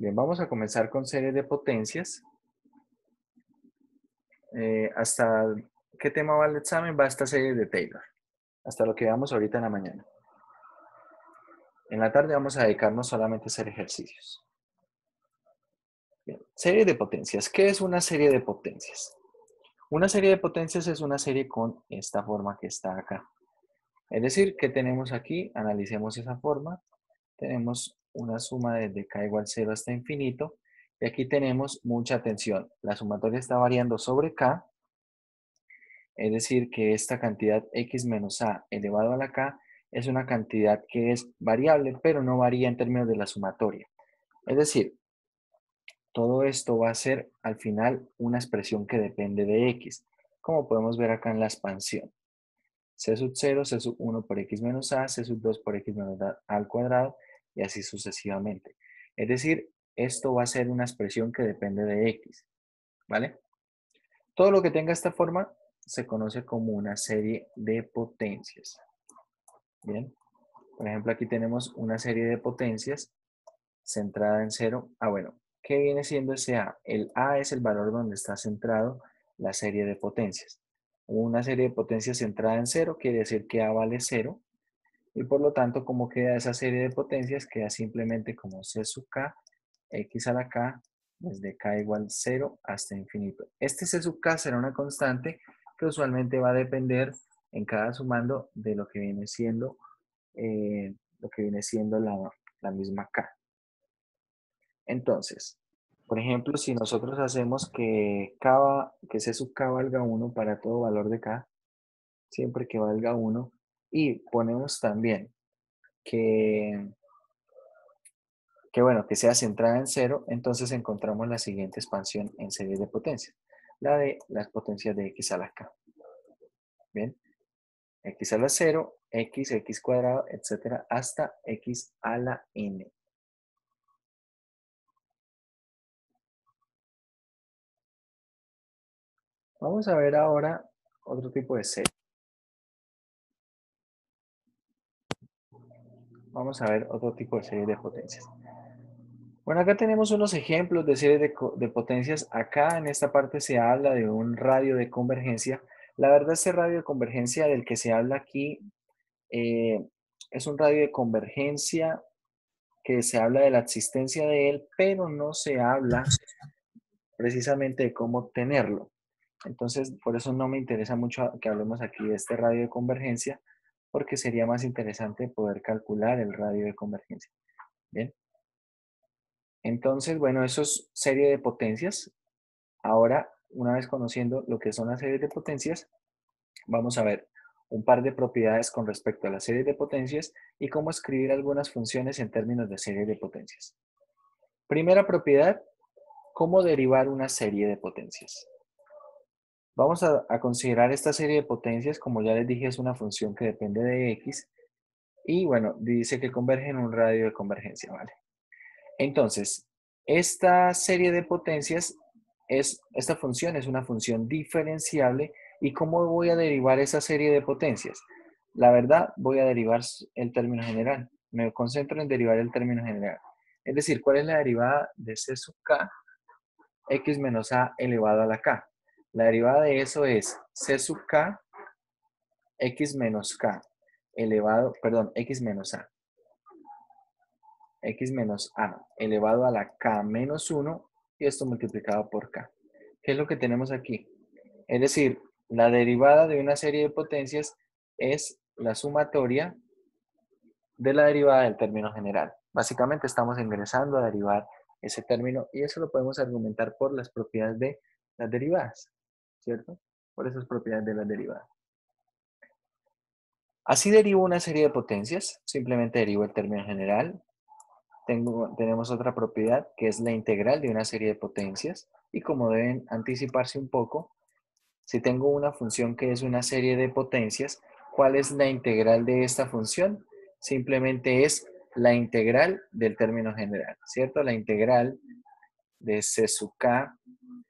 Bien, vamos a comenzar con series de potencias. ¿Hasta qué tema va el examen? Va esta serie de Taylor. Hasta lo que veamos ahorita en la mañana. En la tarde vamos a dedicarnos solamente a hacer ejercicios. Bien, serie de potencias. ¿Qué es una serie de potencias? Una serie de potencias es una serie con esta forma que está acá. Es decir, ¿qué tenemos aquí? Analicemos esa forma. Tenemos una suma desde k igual 0 hasta infinito. Y aquí tenemos mucha atención. La sumatoria está variando sobre k. Es decir, que esta cantidad x menos a elevado a la k es una cantidad que es variable, pero no varía en términos de la sumatoria. Es decir, todo esto va a ser al final una expresión que depende de x, como podemos ver acá en la expansión. C sub 0, C sub 1 por x menos a, C sub 2 por x menos a al cuadrado, y así sucesivamente. Es decir, esto va a ser una expresión que depende de x, ¿vale? Todo lo que tenga esta forma se conoce como una serie de potencias. Bien, por ejemplo, aquí tenemos una serie de potencias centrada en cero. Bueno, ¿qué viene siendo ese A? El A es el valor donde está centrado la serie de potencias. Una serie de potencias centrada en cero quiere decir que A vale cero, y por lo tanto, ¿cómo queda esa serie de potencias? Queda simplemente como C sub k, x a la k, desde k igual 0 hasta infinito. Este C sub k será una constante que usualmente va a depender en cada sumando de lo que viene siendo la misma k. Entonces, por ejemplo, si nosotros hacemos que C sub k valga 1 para todo valor de k, siempre que valga 1, y ponemos también que, que sea centrada en cero, entonces encontramos la siguiente expansión en serie de potencias, la de las potencias de x a la k. Bien, x a la 0, x cuadrado, etcétera, hasta x a la n. Vamos a ver ahora otro tipo de serie. Vamos a ver otro tipo de serie de potencias. Bueno, acá tenemos unos ejemplos de series de potencias. Acá en esta parte se habla de un radio de convergencia. La verdad, este radio de convergencia del que se habla aquí eh, es un radio de convergencia que se habla de la existencia de él, pero no se habla precisamente de cómo obtenerlo. Entonces, por eso no me interesa mucho que hablemos aquí de este radio de convergencia, porque sería más interesante poder calcular el radio de convergencia. Bien. Entonces, bueno, eso es serie de potencias. Ahora, una vez conociendo lo que son las series de potencias, vamos a ver un par de propiedades con respecto a las series de potencias y cómo escribir algunas funciones en términos de serie de potencias. Primera propiedad, cómo derivar una serie de potencias. Vamos a considerar esta serie de potencias, como ya les dije, es una función que depende de x y bueno, dice que converge en un radio de convergencia, ¿vale? Entonces, esta serie de potencias esta función es una función diferenciable. ¿Y cómo voy a derivar esa serie de potencias? La verdad, voy a derivar el término general. Me concentro en derivar el término general. Es decir, ¿cuál es la derivada de c sub k, x menos a elevado a la k? La derivada de eso es c sub k, x menos k elevado, perdón, x menos a elevado a la k menos 1 y esto multiplicado por k. ¿Qué es lo que tenemos aquí? Es decir, la derivada de una serie de potencias es la sumatoria de la derivada del término general. Básicamente estamos ingresando a derivar ese término y eso lo podemos argumentar por las propiedades de las derivadas, ¿cierto? Por esas propiedades de las derivadas. Así derivo una serie de potencias, simplemente derivo el término general. Tenemos otra propiedad que es la integral de una serie de potencias y como deben anticiparse un poco, si tengo una función que es una serie de potencias, ¿cuál es la integral de esta función? Simplemente es la integral del término general, ¿cierto? La integral de c sub k,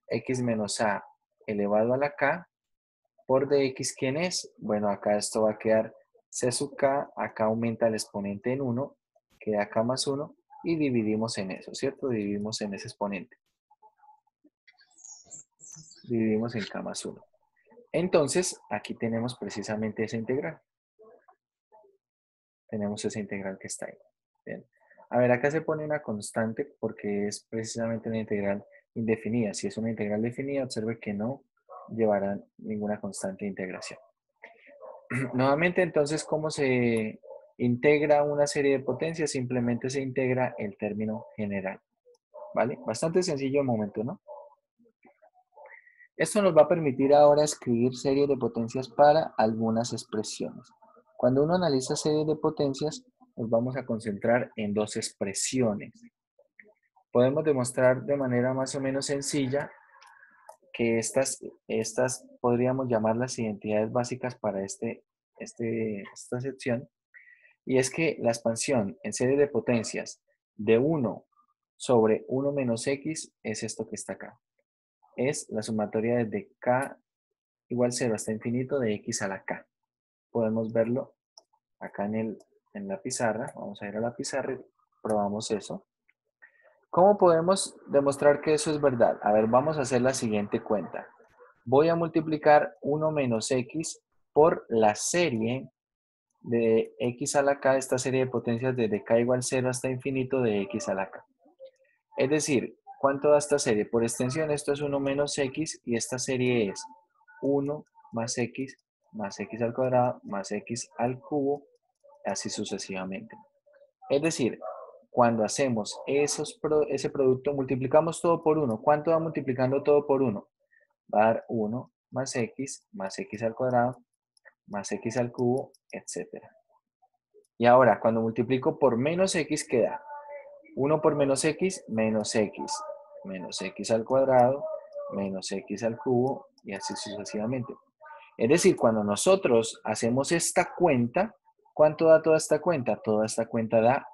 x menos a elevado a la k, por dx, ¿quién es? Bueno, acá esto va a quedar c sub k, acá aumenta el exponente en 1, queda k más 1, y dividimos en eso, ¿cierto? Dividimos en ese exponente. Dividimos en k más 1. Entonces, aquí tenemos precisamente esa integral. Tenemos esa integral que está ahí. Bien. A ver, acá se pone una constante porque es precisamente una integral indefinida. Si es una integral definida, observe que no llevará ninguna constante de integración. Nuevamente, entonces, ¿cómo se integra una serie de potencias? Simplemente se integra el término general. ¿Vale? Bastante sencillo de momento, ¿no? Esto nos va a permitir ahora escribir series de potencias para algunas expresiones. Cuando uno analiza series de potencias, nos vamos a concentrar en dos expresiones. Podemos demostrar de manera más o menos sencilla que estas podríamos llamarlas identidades básicas para esta sección. Y es que la expansión en serie de potencias de 1 sobre 1 menos x es esto que está acá. Es la sumatoria desde k igual 0 hasta infinito de x a la k. Podemos verlo acá en la pizarra. Vamos a ir a la pizarra y probamos eso. ¿Cómo podemos demostrar que eso es verdad? A ver, vamos a hacer la siguiente cuenta. Voy a multiplicar 1 menos x por la serie de x a la k, esta serie de potencias desde k igual 0 hasta infinito de x a la k. Es decir, ¿cuánto da esta serie? Por extensión, esto es 1 menos x y esta serie es 1 más x al cuadrado más x al cubo, así sucesivamente. Es decir, cuando hacemos ese producto, multiplicamos todo por 1. ¿Cuánto va multiplicando todo por 1? Va a dar 1 más x al cuadrado más x al cubo, etc. Y ahora, cuando multiplico por menos x, ¿qué da? 1 por menos x menos x al cuadrado, menos x al cubo, y así sucesivamente. Es decir, cuando nosotros hacemos esta cuenta, ¿cuánto da toda esta cuenta? Toda esta cuenta da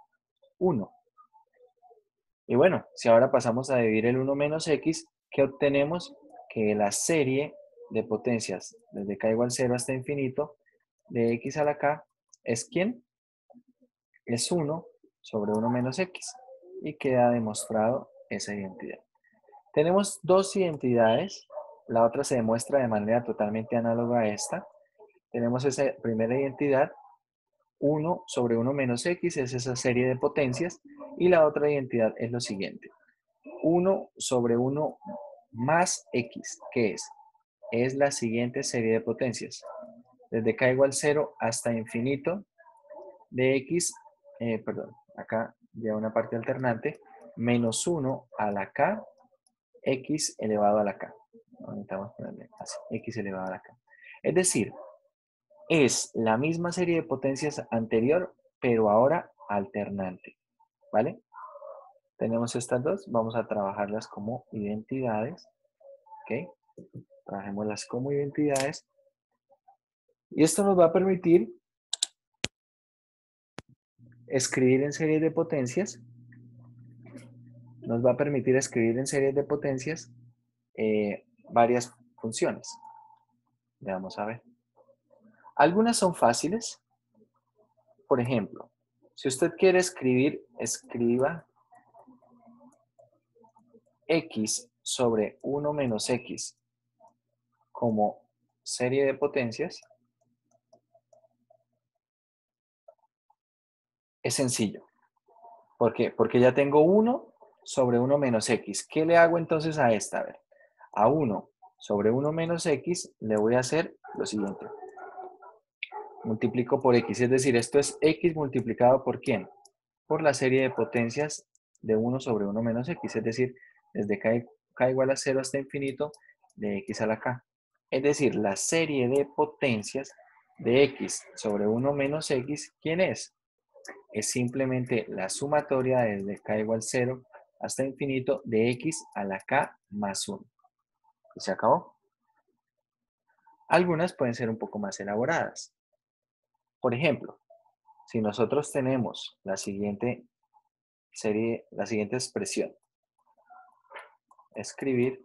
1. Y bueno, si ahora pasamos a dividir el 1 menos x, ¿qué obtenemos? Que la serie de potencias desde k igual 0 hasta infinito de x a la k es ¿quién? Es 1 sobre 1 menos x. Y queda demostrado esa identidad. Tenemos dos identidades. La otra se demuestra de manera totalmente análoga a esta. Tenemos esa primera identidad. 1 sobre 1 menos x es esa serie de potencias. Y la otra identidad es lo siguiente. 1 sobre 1 más x, ¿qué es? Es la siguiente serie de potencias. Desde k igual 0 hasta infinito de x, acá ya una parte alternante, menos 1 a la k, x elevado a la k. Necesitamos ponerle así, x elevado a la k. Es decir, es la misma serie de potencias anterior, pero ahora alternante. ¿Vale? Tenemos estas dos, vamos a trabajarlas como identidades. ¿Ok? Trabajémoslas como identidades. Y esto nos va a permitir escribir en series de potencias. Nos va a permitir escribir en series de potencias varias funciones. Vamos a ver. Algunas son fáciles. Por ejemplo, si usted quiere escribir, escriba x sobre 1 menos x como serie de potencias. Es sencillo. ¿Por qué? Porque ya tengo 1 sobre 1 menos x. ¿Qué le hago entonces a esta? A ver, a 1 sobre 1 menos x le voy a hacer lo siguiente. Multiplico por x, es decir, esto es x multiplicado por ¿quién? Por la serie de potencias de 1 sobre 1 menos x, es decir, desde k igual a 0 hasta infinito de x a la k. Es decir, la serie de potencias de x sobre 1 menos x, ¿quién es? Es simplemente la sumatoria desde k igual 0 hasta infinito de x a la k más 1. ¿Y se acabó? Algunas pueden ser un poco más elaboradas. Por ejemplo, si nosotros tenemos la siguiente expresión, escribir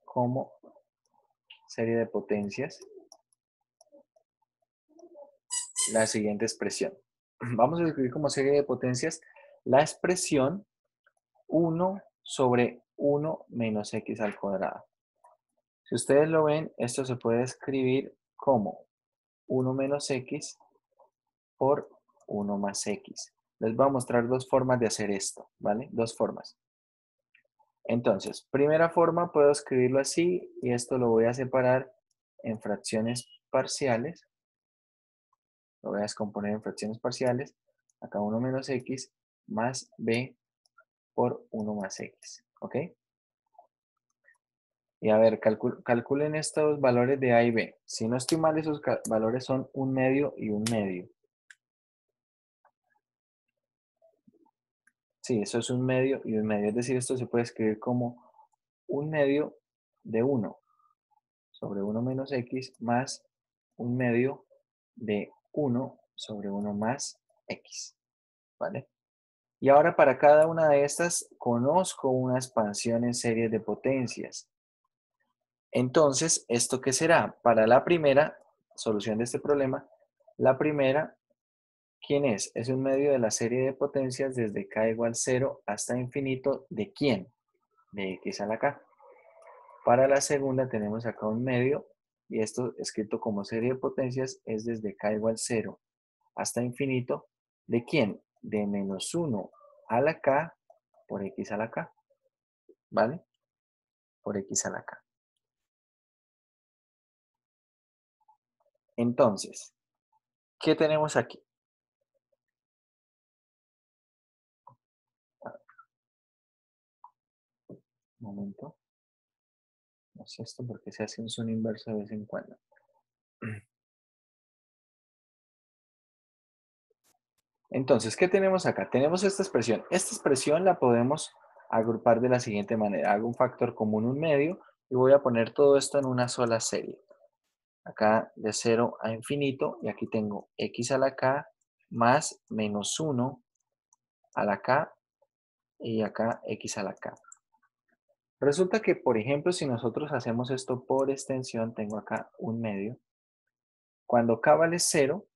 como serie de potencias la siguiente expresión. Vamos a escribir como serie de potencias la expresión 1 sobre 1 menos x al cuadrado. Si ustedes lo ven, esto se puede escribir como 1 menos x por 1 más x. Les voy a mostrar dos formas de hacer esto, ¿vale? Dos formas. Entonces, primera forma, puedo escribirlo así y esto lo voy a separar en fracciones parciales. Lo voy a descomponer en fracciones parciales. Acá 1 menos x más b por 1 más x. ¿Ok? Y a ver, calculen estos valores de a y b. Si no estoy mal, esos valores son 1/2 y 1/2. Sí, eso es 1/2 y 1/2. Es decir, esto se puede escribir como 1/2 de 1 sobre 1 menos x más 1/2 de 1 sobre 1 más x. ¿Vale? Y ahora para cada una de estas conozco una expansión en serie de potencias. Entonces, ¿esto qué será? Para la primera solución de este problema, la primera, ¿quién es? Es un medio de la serie de potencias desde k igual 0 hasta infinito. ¿De quién? De x a la k. Para la segunda tenemos acá un medio, y esto escrito como serie de potencias es desde k igual 0 hasta infinito. ¿De quién? De menos 1 a la k por x a la k. ¿Vale? Por x a la k. Entonces, ¿qué tenemos aquí? Un momento. No sé esto porque se hace un zoom inverso de vez en cuando. Entonces, ¿qué tenemos acá? Tenemos esta expresión. Esta expresión la podemos agrupar de la siguiente manera. Hago un factor común, 1/2, y voy a poner todo esto en una sola serie. Acá de 0 a infinito, y aquí tengo x a la k más menos 1 a la k, y acá x a la k. Resulta que, por ejemplo, si nosotros hacemos esto por extensión, tengo acá 1/2. Cuando k vale 0,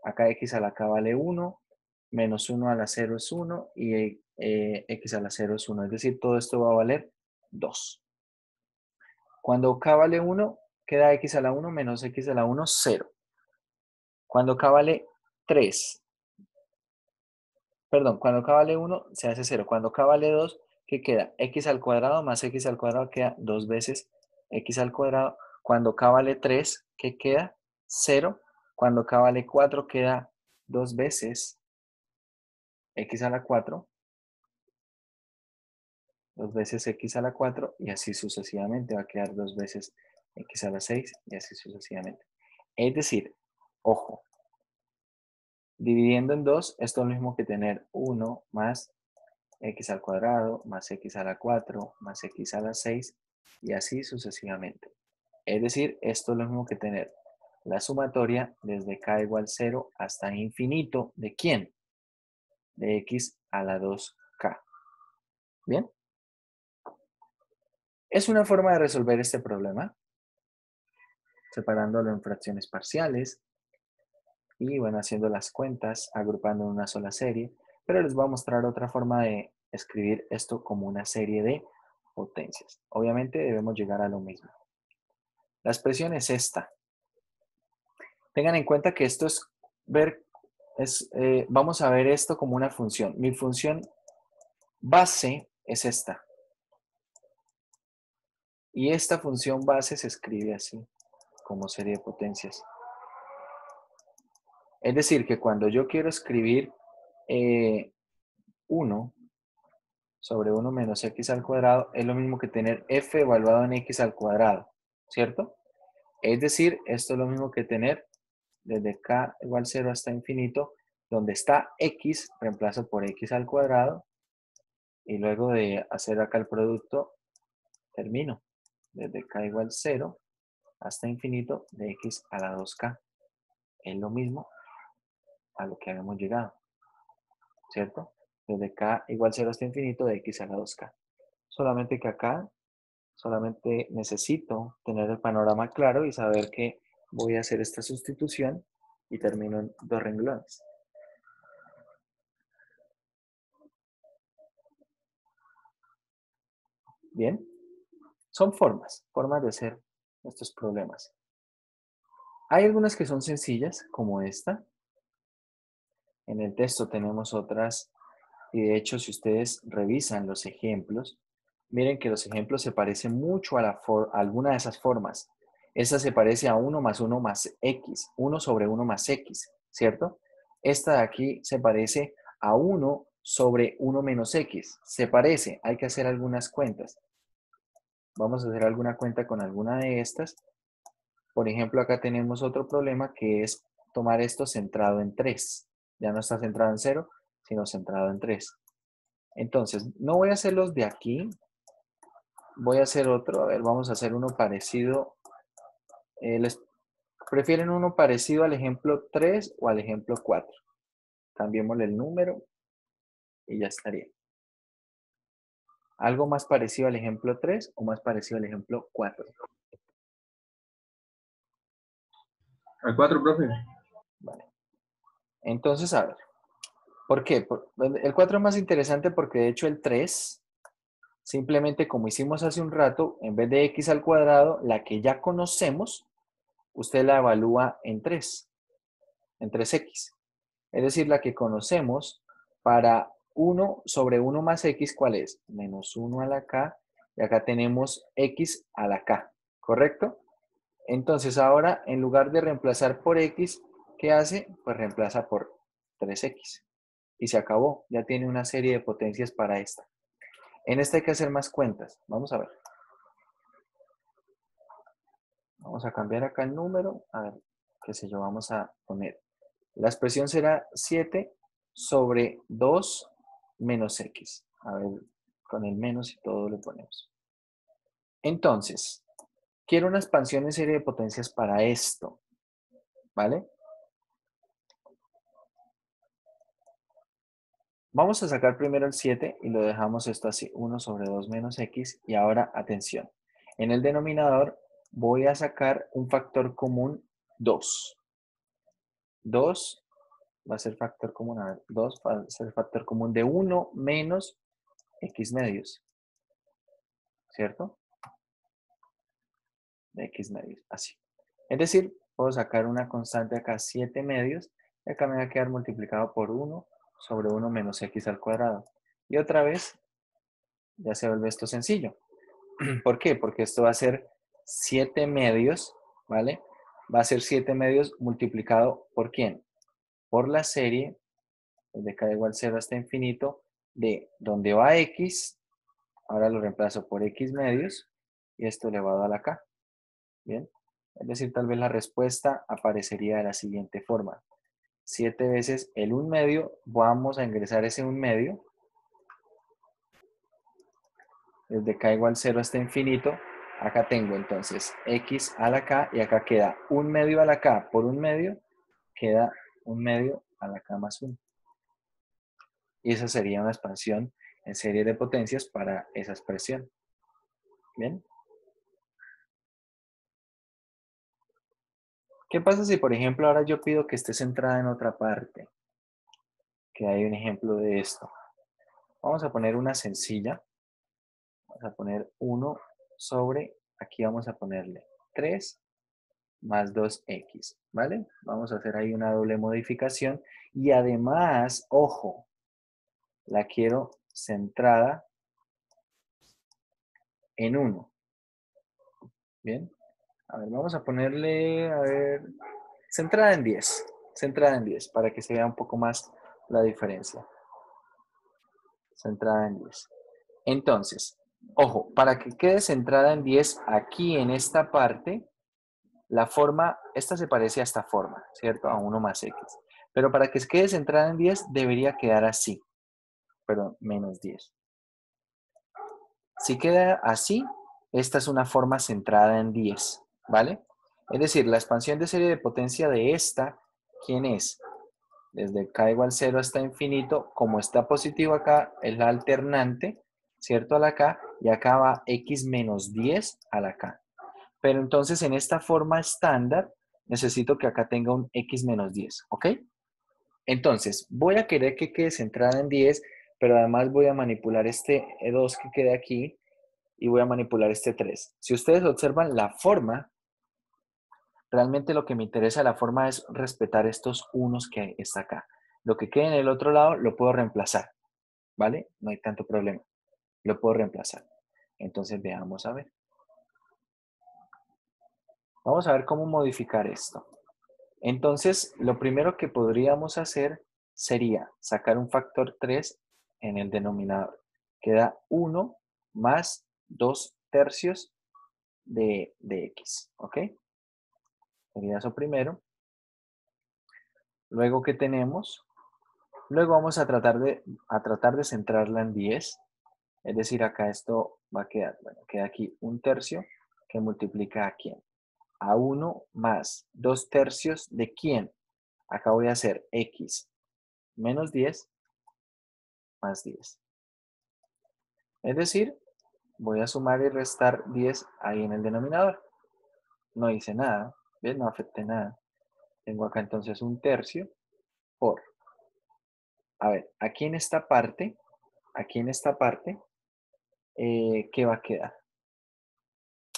acá x a la k vale 1, menos 1 a la 0 es 1 y x a la 0 es 1. Es decir, todo esto va a valer 2. Cuando k vale 1, queda x a la 1 menos x a la 1, 0. Cuando k vale 3, perdón, cuando k vale 1 se hace 0. Cuando k vale 2, ¿qué queda? X al cuadrado más x al cuadrado queda 2 veces x al cuadrado. Cuando k vale 3, ¿qué queda? 0. Cuando k vale 4 queda 2 veces x a la 4, 2 veces x a la 4 y así sucesivamente va a quedar 2 veces x a la 6 y así sucesivamente. Es decir, ojo, dividiendo en 2, esto es lo mismo que tener 1 más x al cuadrado más x a la 4 más x a la 6 y así sucesivamente. Es decir, esto es lo mismo que tener la sumatoria desde k igual 0 hasta infinito. ¿De quién? De x a la 2k. ¿Bien? Es una forma de resolver este problema, separándolo en fracciones parciales y, bueno, haciendo las cuentas, agrupando en una sola serie. Pero les voy a mostrar otra forma de escribir esto como una serie de potencias. Obviamente debemos llegar a lo mismo. La expresión es esta. Tengan en cuenta que esto es vamos a ver esto como una función. Mi función base es esta. Y esta función base se escribe así, como serie de potencias. Es decir, que cuando yo quiero escribir 1 sobre 1 menos x al cuadrado, es lo mismo que tener f evaluado en x al cuadrado, ¿cierto? Es decir, esto es lo mismo que tener desde k igual 0 hasta infinito, donde está x, reemplazo por x al cuadrado, y luego de hacer acá el producto, termino desde k igual 0 hasta infinito de x a la 2k. Es lo mismo a lo que habíamos llegado, ¿cierto? Desde k igual 0 hasta infinito de x a la 2k. Solamente que acá, solamente necesito tener el panorama claro y saber que voy a hacer esta sustitución y termino en 2 renglones. Bien, son formas de hacer estos problemas. Hay algunas que son sencillas, como esta. En el texto tenemos otras, y de hecho, si ustedes revisan los ejemplos, miren que los ejemplos se parecen mucho a alguna de esas formas. Esta se parece a 1 más x, 1 sobre 1 más x, ¿cierto? Esta de aquí se parece a 1 sobre 1 menos x. Se parece, hay que hacer algunas cuentas. Vamos a hacer alguna cuenta con alguna de estas. Por ejemplo, acá tenemos otro problema que es tomar esto centrado en 3. Ya no está centrado en 0, sino centrado en 3. Entonces, no voy a hacer los de aquí. Voy a hacer otro. A ver, vamos a hacer uno parecido. ¿Prefieren uno parecido al ejemplo 3 o al ejemplo 4? Cambiémosle el número y ya estaría. ¿Algo más parecido al ejemplo 3 o más parecido al ejemplo 4? Al 4, profe. Vale. Entonces, a ver. ¿Por qué? El 4 es más interesante porque de hecho el 3, simplemente como hicimos hace un rato, en vez de x al cuadrado, la que ya conocemos, usted la evalúa en 3, en 3x. Es decir, la que conocemos para 1 sobre 1 más x, ¿cuál es? Menos 1 a la k, y acá tenemos x a la k, ¿correcto? Entonces ahora, en lugar de reemplazar por x, ¿qué hace? Pues reemplaza por 3x. Y se acabó, ya tiene una serie de potencias para esta. En esta hay que hacer más cuentas. Vamos a ver. Vamos a cambiar acá el número. A ver, qué sé yo, vamos a poner. La expresión será 7 sobre 2 menos x. A ver, con el menos y todo le ponemos. Entonces, quiero una expansión en serie de potencias para esto. ¿Vale? Vamos a sacar primero el 7 y lo dejamos esto así. 1 sobre 2 menos x. Y ahora, atención. En el denominador voy a sacar un factor común 2. 2 va a ser factor común, a ver, 2 va a ser factor común de 1 menos x medios, ¿cierto? De x medios, así. Es decir, puedo sacar una constante acá, 7 medios, y acá me va a quedar multiplicado por 1 sobre 1 menos x al cuadrado. Y otra vez, ya se vuelve esto sencillo. ¿Por qué? Porque esto va a ser 7 medios, ¿vale? Va a ser 7 medios multiplicado ¿por quién? Por la serie de k igual 0 hasta infinito, de donde va x, ahora lo reemplazo por x medios, y esto elevado a la k. Bien, es decir, tal vez la respuesta aparecería de la siguiente forma. 7 veces el 1 medio, vamos a ingresar ese 1 medio, desde k igual 0 hasta infinito, acá tengo entonces x a la k, y acá queda 1 medio a la k por 1 medio, queda 1 medio a la k más 1. Y esa sería una expansión en serie de potencias para esa expresión. ¿Bien? ¿Qué pasa si, por ejemplo, ahora yo pido que esté centrada en otra parte? Que hay un ejemplo de esto. Vamos a poner una sencilla. Vamos a poner 1 sobre, aquí vamos a ponerle 3 más 2x, ¿vale? Vamos a hacer ahí una doble modificación. Y además, ojo, la quiero centrada en 1. ¿Bien? A ver, vamos a ponerle, a ver, centrada en 10. Centrada en 10, para que se vea un poco más la diferencia. Centrada en 10. Entonces, ojo, para que quede centrada en 10 aquí en esta parte, la forma, esta se parece a esta forma, ¿cierto? A 1 más x. Pero para que quede centrada en 10, debería quedar así. Perdón, menos 10. Si queda así, esta es una forma centrada en 10, ¿vale? Es decir, la expansión de serie de potencia de esta, ¿quién es? Desde k igual 0 hasta infinito, como está positivo acá, es la alternante, ¿cierto? A la k, y acá va x menos 10 a la k. Pero entonces en esta forma estándar, necesito que acá tenga un x menos 10, ¿ok? Entonces, voy a querer que quede centrada en 10, pero además voy a manipular este 2 que quede aquí, y voy a manipular este 3. Si ustedes observan la forma, realmente lo que me interesa de la forma es respetar estos unos que está acá. Lo que quede en el otro lado lo puedo reemplazar, ¿vale? No hay tanto problema. Lo puedo reemplazar. Entonces veamos a ver. Vamos a ver cómo modificar esto. Entonces, lo primero que podríamos hacer sería sacar un factor 3 en el denominador. Queda 1 más 2 tercios de x, ¿ok? Sería eso primero. Luego, ¿qué tenemos? Luego vamos a tratar de centrarla en 10. Es decir, acá esto va a quedar, bueno, queda aquí un tercio que multiplica a quién. A 1 más 2 tercios de quién. Acá voy a hacer x menos 10 más 10. Es decir, voy a sumar y restar 10 ahí en el denominador. No hice nada, ¿ves? No afecté nada. Tengo acá entonces un tercio por. A ver, aquí en esta parte, ¿qué va a quedar?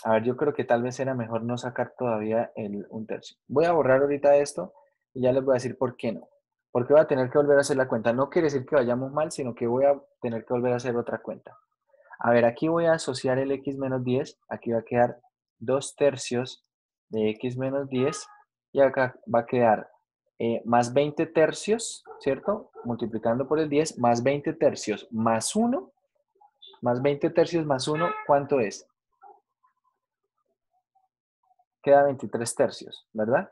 A ver, yo creo que tal vez era mejor no sacar todavía un tercio. Voy a borrar ahorita esto y ya les voy a decir por qué no. Porque voy a tener que volver a hacer la cuenta. No quiere decir que vayamos mal, sino que voy a tener que volver a hacer otra cuenta. A ver, aquí voy a asociar el x menos 10. Aquí va a quedar 2 tercios de x menos 10. Y acá va a quedar más 20 tercios, ¿cierto? Multiplicando por el 10, más 20 tercios más 1. Más 20 tercios más 1, ¿cuánto es? Queda 23 tercios, ¿verdad?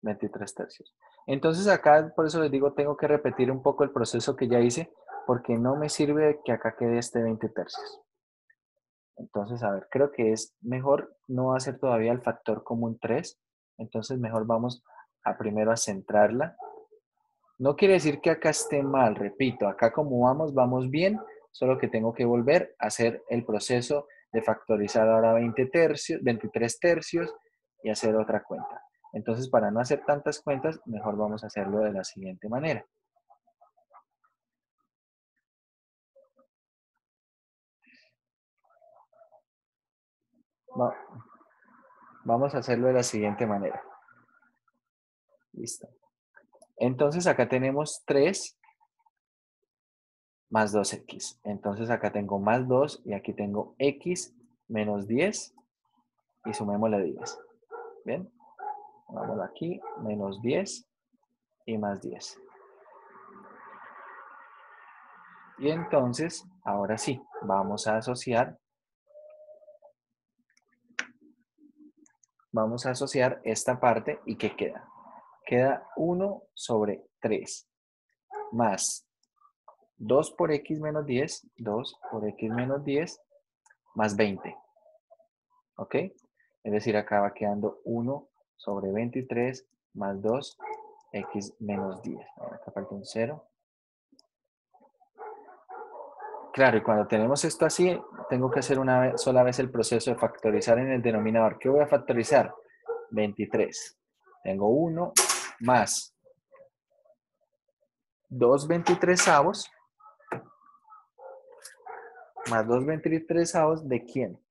23 tercios. Entonces acá, por eso les digo, tengo que repetir un poco el proceso que ya hice, porque no me sirve que acá quede este 20 tercios. Entonces, a ver, creo que es mejor no hacer todavía el factor común 3. Entonces, mejor vamos a primero a centrarla. No quiere decir que acá esté mal, repito, acá como vamos bien, solo que tengo que volver a hacer el proceso de factorizar ahora 20 tercios, 23 tercios y hacer otra cuenta. Entonces, para no hacer tantas cuentas, mejor vamos a hacerlo de la siguiente manera. Vamos a hacerlo de la siguiente manera. Listo. Entonces, acá tenemos 3 más 2x. Entonces, acá tengo más 2 y aquí tengo x menos 10 y sumémosle 10. ¿Bien? Vamos aquí, menos 10 y más 10. Y entonces, ahora sí, vamos a asociar esta parte y ¿qué queda? Queda 1 sobre 3 más 2 por x menos 10, 2 por x menos 10 más 20. ¿Ok? Es decir, acá va quedando 1 sobre 23 más 2 x menos 10. Ahora acá falta un 0. Claro, y cuando tenemos esto así, tengo que hacer una sola vez el proceso de factorizar en el denominador. ¿Qué voy a factorizar? 23. Tengo 1 más 2 23avos, más 2 23avos, ¿de quién?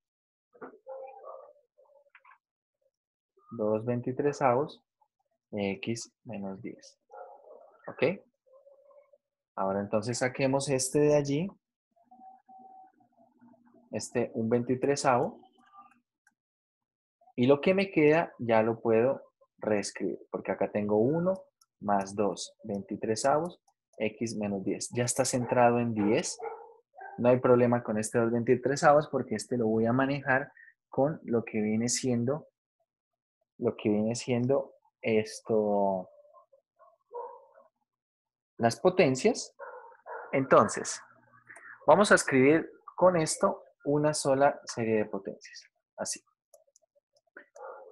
2 23avos de x menos 10. ¿Ok? Ahora entonces saquemos este de allí, un 23avo, y lo que me queda ya lo puedo reescribir, porque acá tengo 1 más 2 23avos, x menos 10. Ya está centrado en 10. No hay problema con este 2 23avos porque este lo voy a manejar con lo que viene siendo esto, las potencias. Entonces, vamos a escribir con esto una sola serie de potencias. Así.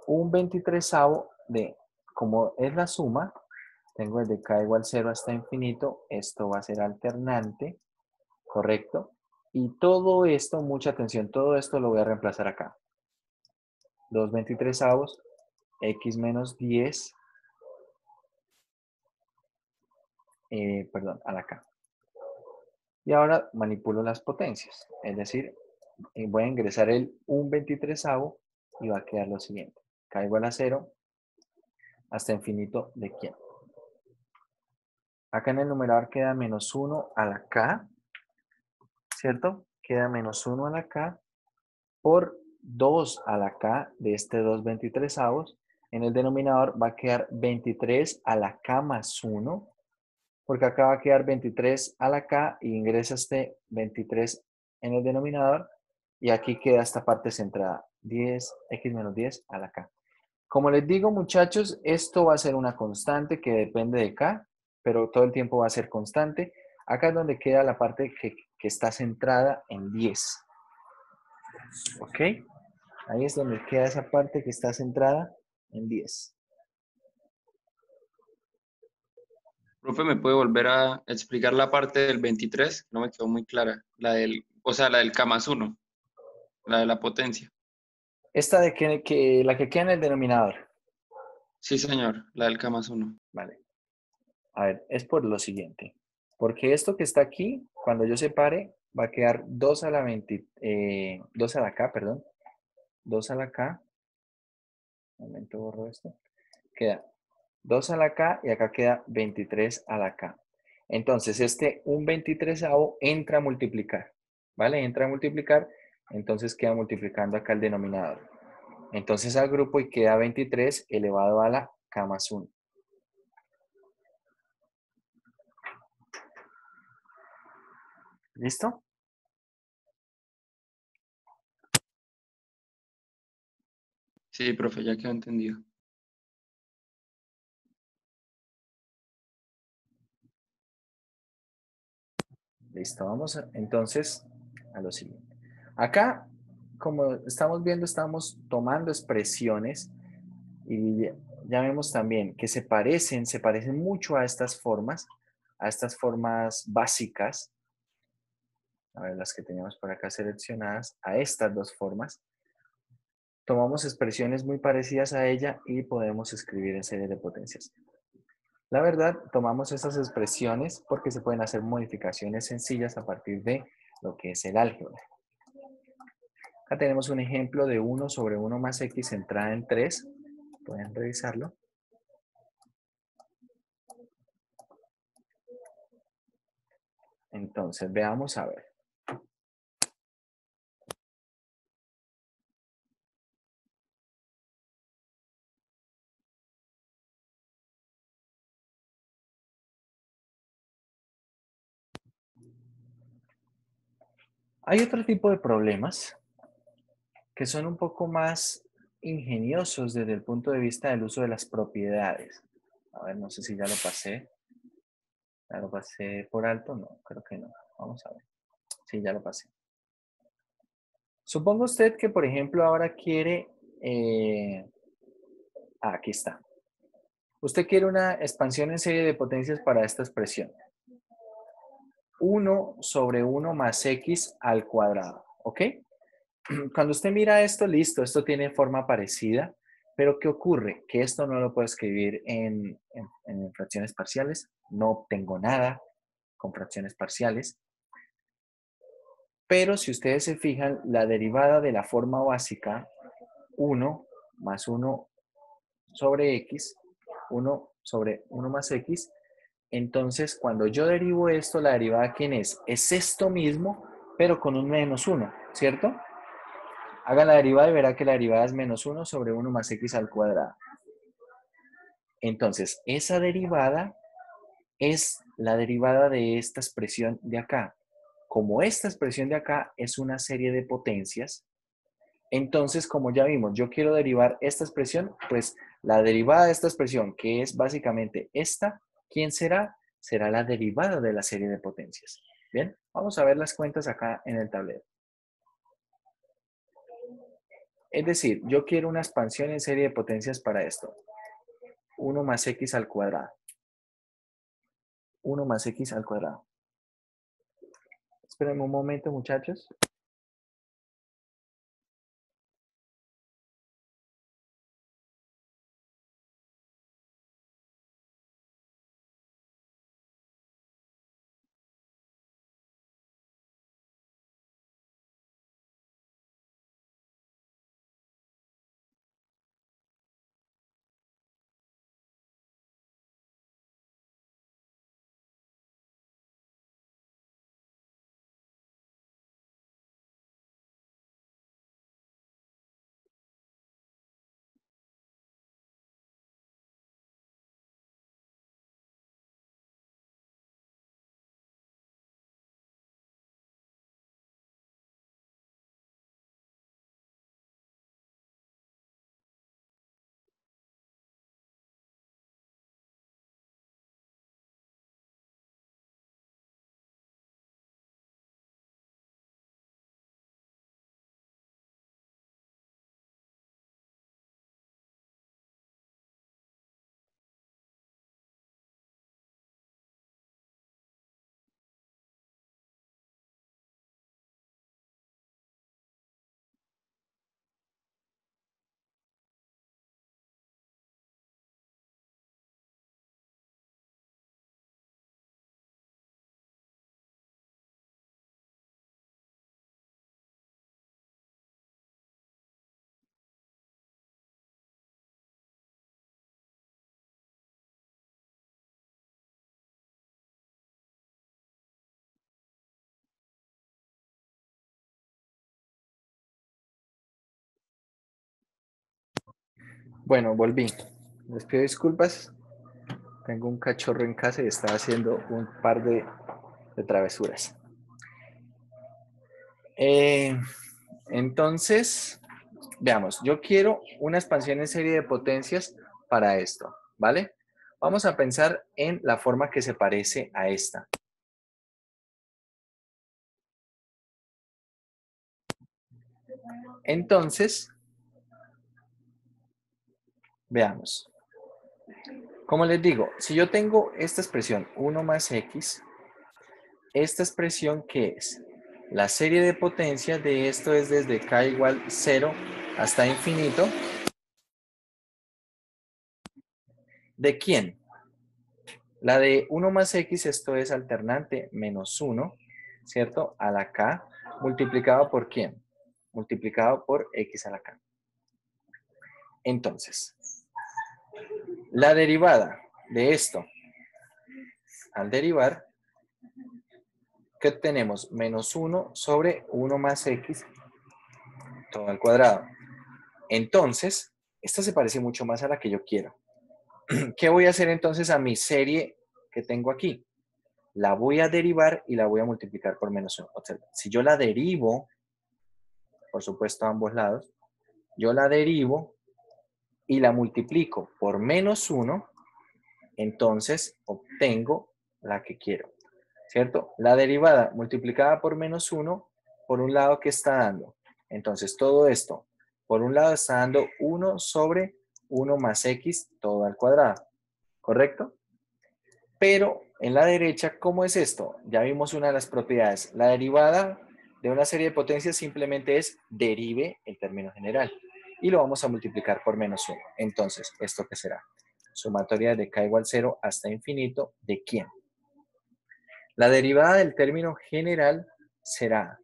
Un 23avo de, como es la suma, tengo desde k igual 0 hasta infinito, esto va a ser alternante, ¿correcto? Y todo esto, mucha atención, todo esto lo voy a reemplazar acá. 2 23avos, x menos 10, perdón, a la k. Y ahora manipulo las potencias, es decir, y voy a ingresar el 1/23 y va a quedar lo siguiente. K igual a 0 hasta infinito de quién. Acá en el numerador queda menos 1 a la K, ¿cierto? Queda menos 1 a la K por 2 a la K de este 2/23. En el denominador va a quedar 23 a la K más 1, porque acá va a quedar 23 a la K y ingresa este 23 en el denominador y aquí queda esta parte centrada, 10, x menos 10 a la K. Como les digo, muchachos, esto va a ser una constante que depende de K, pero todo el tiempo va a ser constante. Acá es donde queda la parte que está centrada en 10. ¿Ok? Ahí es donde queda esa parte que está centrada en 10. Profe, ¿me puede volver a explicar la parte del 23? No me quedó muy clara. O sea, la del K más 1, la de la potencia. Esta de la que queda en el denominador. Sí, señor, la del K más 1. Vale. A ver, es por lo siguiente. Porque esto que está aquí, cuando yo separe, va a quedar 2 a la 20, 2 a la K, perdón. 2 a la K. Un momento, borro esto. Queda 2 a la K y acá queda 23 a la K. Entonces, este 1/23 entra a multiplicar, ¿vale? Entra a multiplicar, entonces queda multiplicando acá el denominador. Entonces al grupo y queda 23 elevado a la K más 1. ¿Listo? Sí, profe, ya quedó entendido. Listo, vamos entonces a lo siguiente. Acá, como estamos viendo, estamos tomando expresiones y ya vemos también que se parecen mucho a estas formas básicas, a ver, las que teníamos por acá seleccionadas, a estas dos formas. Tomamos expresiones muy parecidas a ella y podemos escribir en serie de potencias. La verdad, tomamos estas expresiones porque se pueden hacer modificaciones sencillas a partir de lo que es el álgebra. Acá tenemos un ejemplo de 1 sobre 1 más x centrada en 3. Pueden revisarlo. Entonces, veamos a ver. Hay otro tipo de problemas que son un poco más ingeniosos desde el punto de vista del uso de las propiedades. A ver, no sé si ya lo pasé. ¿Ya lo pasé por alto? No, creo que no. Vamos a ver. Sí, ya lo pasé. Suponga usted que, por ejemplo, ahora quiere... aquí está. Usted quiere una expansión en serie de potencias para esta expresión. 1 sobre 1 más x al cuadrado. ¿Ok? Cuando usted mira esto, listo, esto tiene forma parecida, pero ¿qué ocurre? Que esto no lo puedo escribir en fracciones parciales, no obtengo nada con fracciones parciales, pero si ustedes se fijan, la derivada de la forma básica, 1 más 1 sobre x, 1 sobre 1 más x, entonces cuando yo derivo esto, la derivada, ¿quién es? Es esto mismo, pero con un menos 1, ¿cierto? Haga la derivada y verá que la derivada es menos 1 sobre 1 más x al cuadrado. Entonces, esa derivada es la derivada de esta expresión de acá. Como esta expresión de acá es una serie de potencias, entonces, como ya vimos, yo quiero derivar esta expresión, pues la derivada de esta expresión, que es básicamente esta, ¿quién será? Será la derivada de la serie de potencias. Bien, vamos a ver las cuentas acá en el tablero. Es decir, yo quiero una expansión en serie de potencias para esto. 1 más x al cuadrado. 1 más x al cuadrado. Espérenme un momento, muchachos. Bueno, volví. Les pido disculpas. Tengo un cachorro en casa y estaba haciendo un par de travesuras. Entonces, veamos. Yo quiero una expansión en serie de potencias para esto, ¿vale? Vamos a pensar en la forma que se parece a esta. Entonces, veamos. Como les digo, si yo tengo esta expresión 1 más x, esta expresión, ¿qué es? La serie de potencias de esto es desde k igual 0 hasta infinito. ¿De quién? La de 1 más x, esto es alternante, menos 1, ¿cierto? A la k, multiplicado por ¿quién? Multiplicado por x a la k. Entonces, la derivada de esto, al derivar, ¿qué tenemos? Menos 1 sobre 1 más x, todo al cuadrado. Entonces, esta se parece mucho más a la que yo quiero. ¿Qué voy a hacer entonces a mi serie que tengo aquí? La voy a derivar y la voy a multiplicar por menos 1. Observa, si yo la derivo, por supuesto a ambos lados, yo la derivo y la multiplico por menos 1, entonces obtengo la que quiero, ¿cierto? La derivada multiplicada por menos 1, por un lado, ¿qué está dando? Entonces todo esto, por un lado está dando 1 sobre 1 más x todo al cuadrado, ¿correcto? Pero en la derecha, ¿cómo es esto? Ya vimos una de las propiedades. La derivada de una serie de potencias simplemente es derive el término general. Y lo vamos a multiplicar por menos 1. Entonces, ¿esto qué será? Sumatoria de k igual 0 hasta infinito, ¿de quién? La derivada del término general será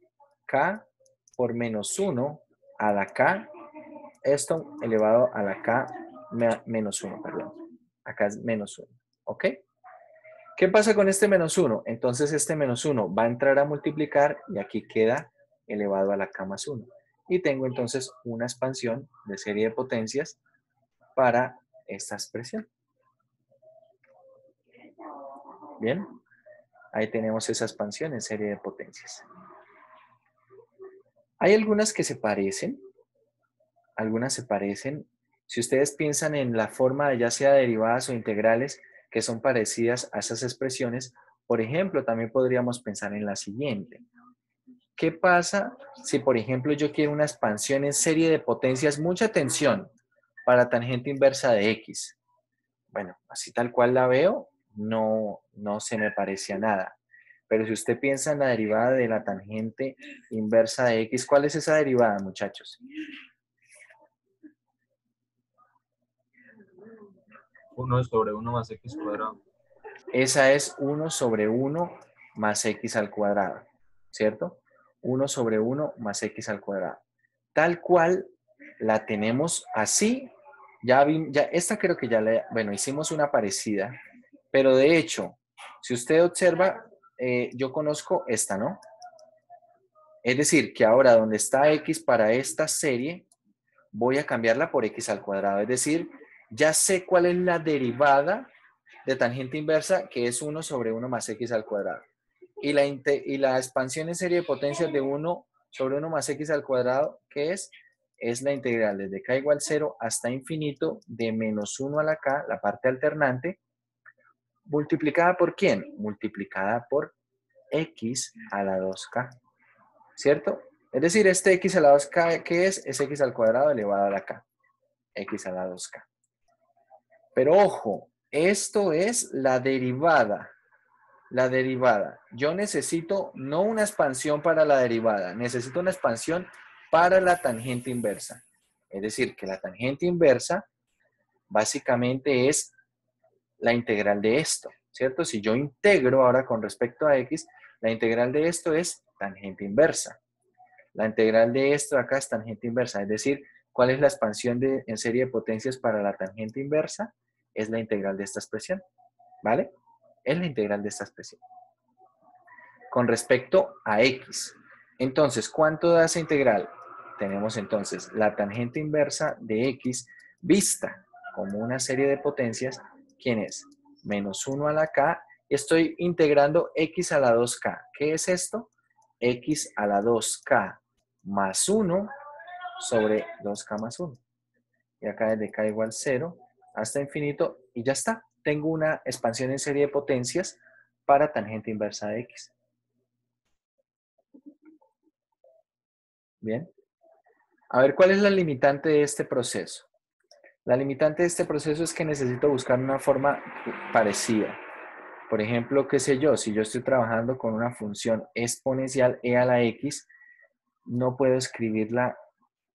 k por menos 1 a la k, esto elevado a la k menos 1, perdón. Acá es menos 1, ¿ok? ¿Qué pasa con este menos 1? Entonces este menos 1 va a entrar a multiplicar y aquí queda elevado a la k más 1. Y tengo entonces una expansión de serie de potencias para esta expresión. Bien, ahí tenemos esa expansión en serie de potencias. Hay algunas que se parecen, algunas se parecen. Si ustedes piensan en la forma de ya sea derivadas o integrales que son parecidas a esas expresiones, por ejemplo, también podríamos pensar en la siguiente. ¿Qué pasa si, por ejemplo, yo quiero una expansión en serie de potencias, mucha tensión, para tangente inversa de x? Bueno, así tal cual la veo, no se me parece a nada. Pero si usted piensa en la derivada de la tangente inversa de x, ¿cuál es esa derivada, muchachos? 1 sobre 1 más x cuadrado. Esa es 1 sobre 1 más x al cuadrado, ¿cierto? 1 sobre 1 más x al cuadrado. Tal cual la tenemos así. Ya esta creo que ya bueno, hicimos una parecida, pero de hecho, si usted observa, yo conozco esta, ¿no? Es decir, que ahora donde está x para esta serie, voy a cambiarla por x al cuadrado. Es decir, ya sé cuál es la derivada de tangente inversa, que es 1 sobre 1 más x al cuadrado. Y la expansión en serie de potencias de 1 sobre 1 más x al cuadrado, ¿qué es? Es la integral desde k igual 0 hasta infinito de menos 1 a la k, la parte alternante, multiplicada por ¿quién? Multiplicada por x a la 2k, ¿cierto? Es decir, este x a la 2k, ¿qué es? Es x al cuadrado elevado a la k, x a la 2k. Pero ojo, esto es la derivada. La derivada. Yo necesito no una expansión para la derivada, necesito una expansión para la tangente inversa. Es decir, que la tangente inversa básicamente es la integral de esto, ¿cierto? Si yo integro ahora con respecto a x, la integral de esto es tangente inversa. La integral de esto acá es tangente inversa, es decir, ¿cuál es la expansión en serie de potencias para la tangente inversa? Es la integral de esta expresión, ¿vale? Es la integral de esta expresión. Con respecto a x. Entonces, ¿cuánto da esa integral? Tenemos entonces la tangente inversa de x vista como una serie de potencias, ¿quién es? Menos 1 a la k. Estoy integrando x a la 2k. ¿Qué es esto? X a la 2k más 1 sobre 2k más 1. Y acá desde k igual 0 hasta infinito y ya está. Tengo una expansión en serie de potencias para tangente inversa de x. Bien. A ver, ¿cuál es la limitante de este proceso? La limitante de este proceso es que necesito buscar una forma parecida. Por ejemplo, qué sé yo, si yo estoy trabajando con una función exponencial e a la x, no puedo escribirla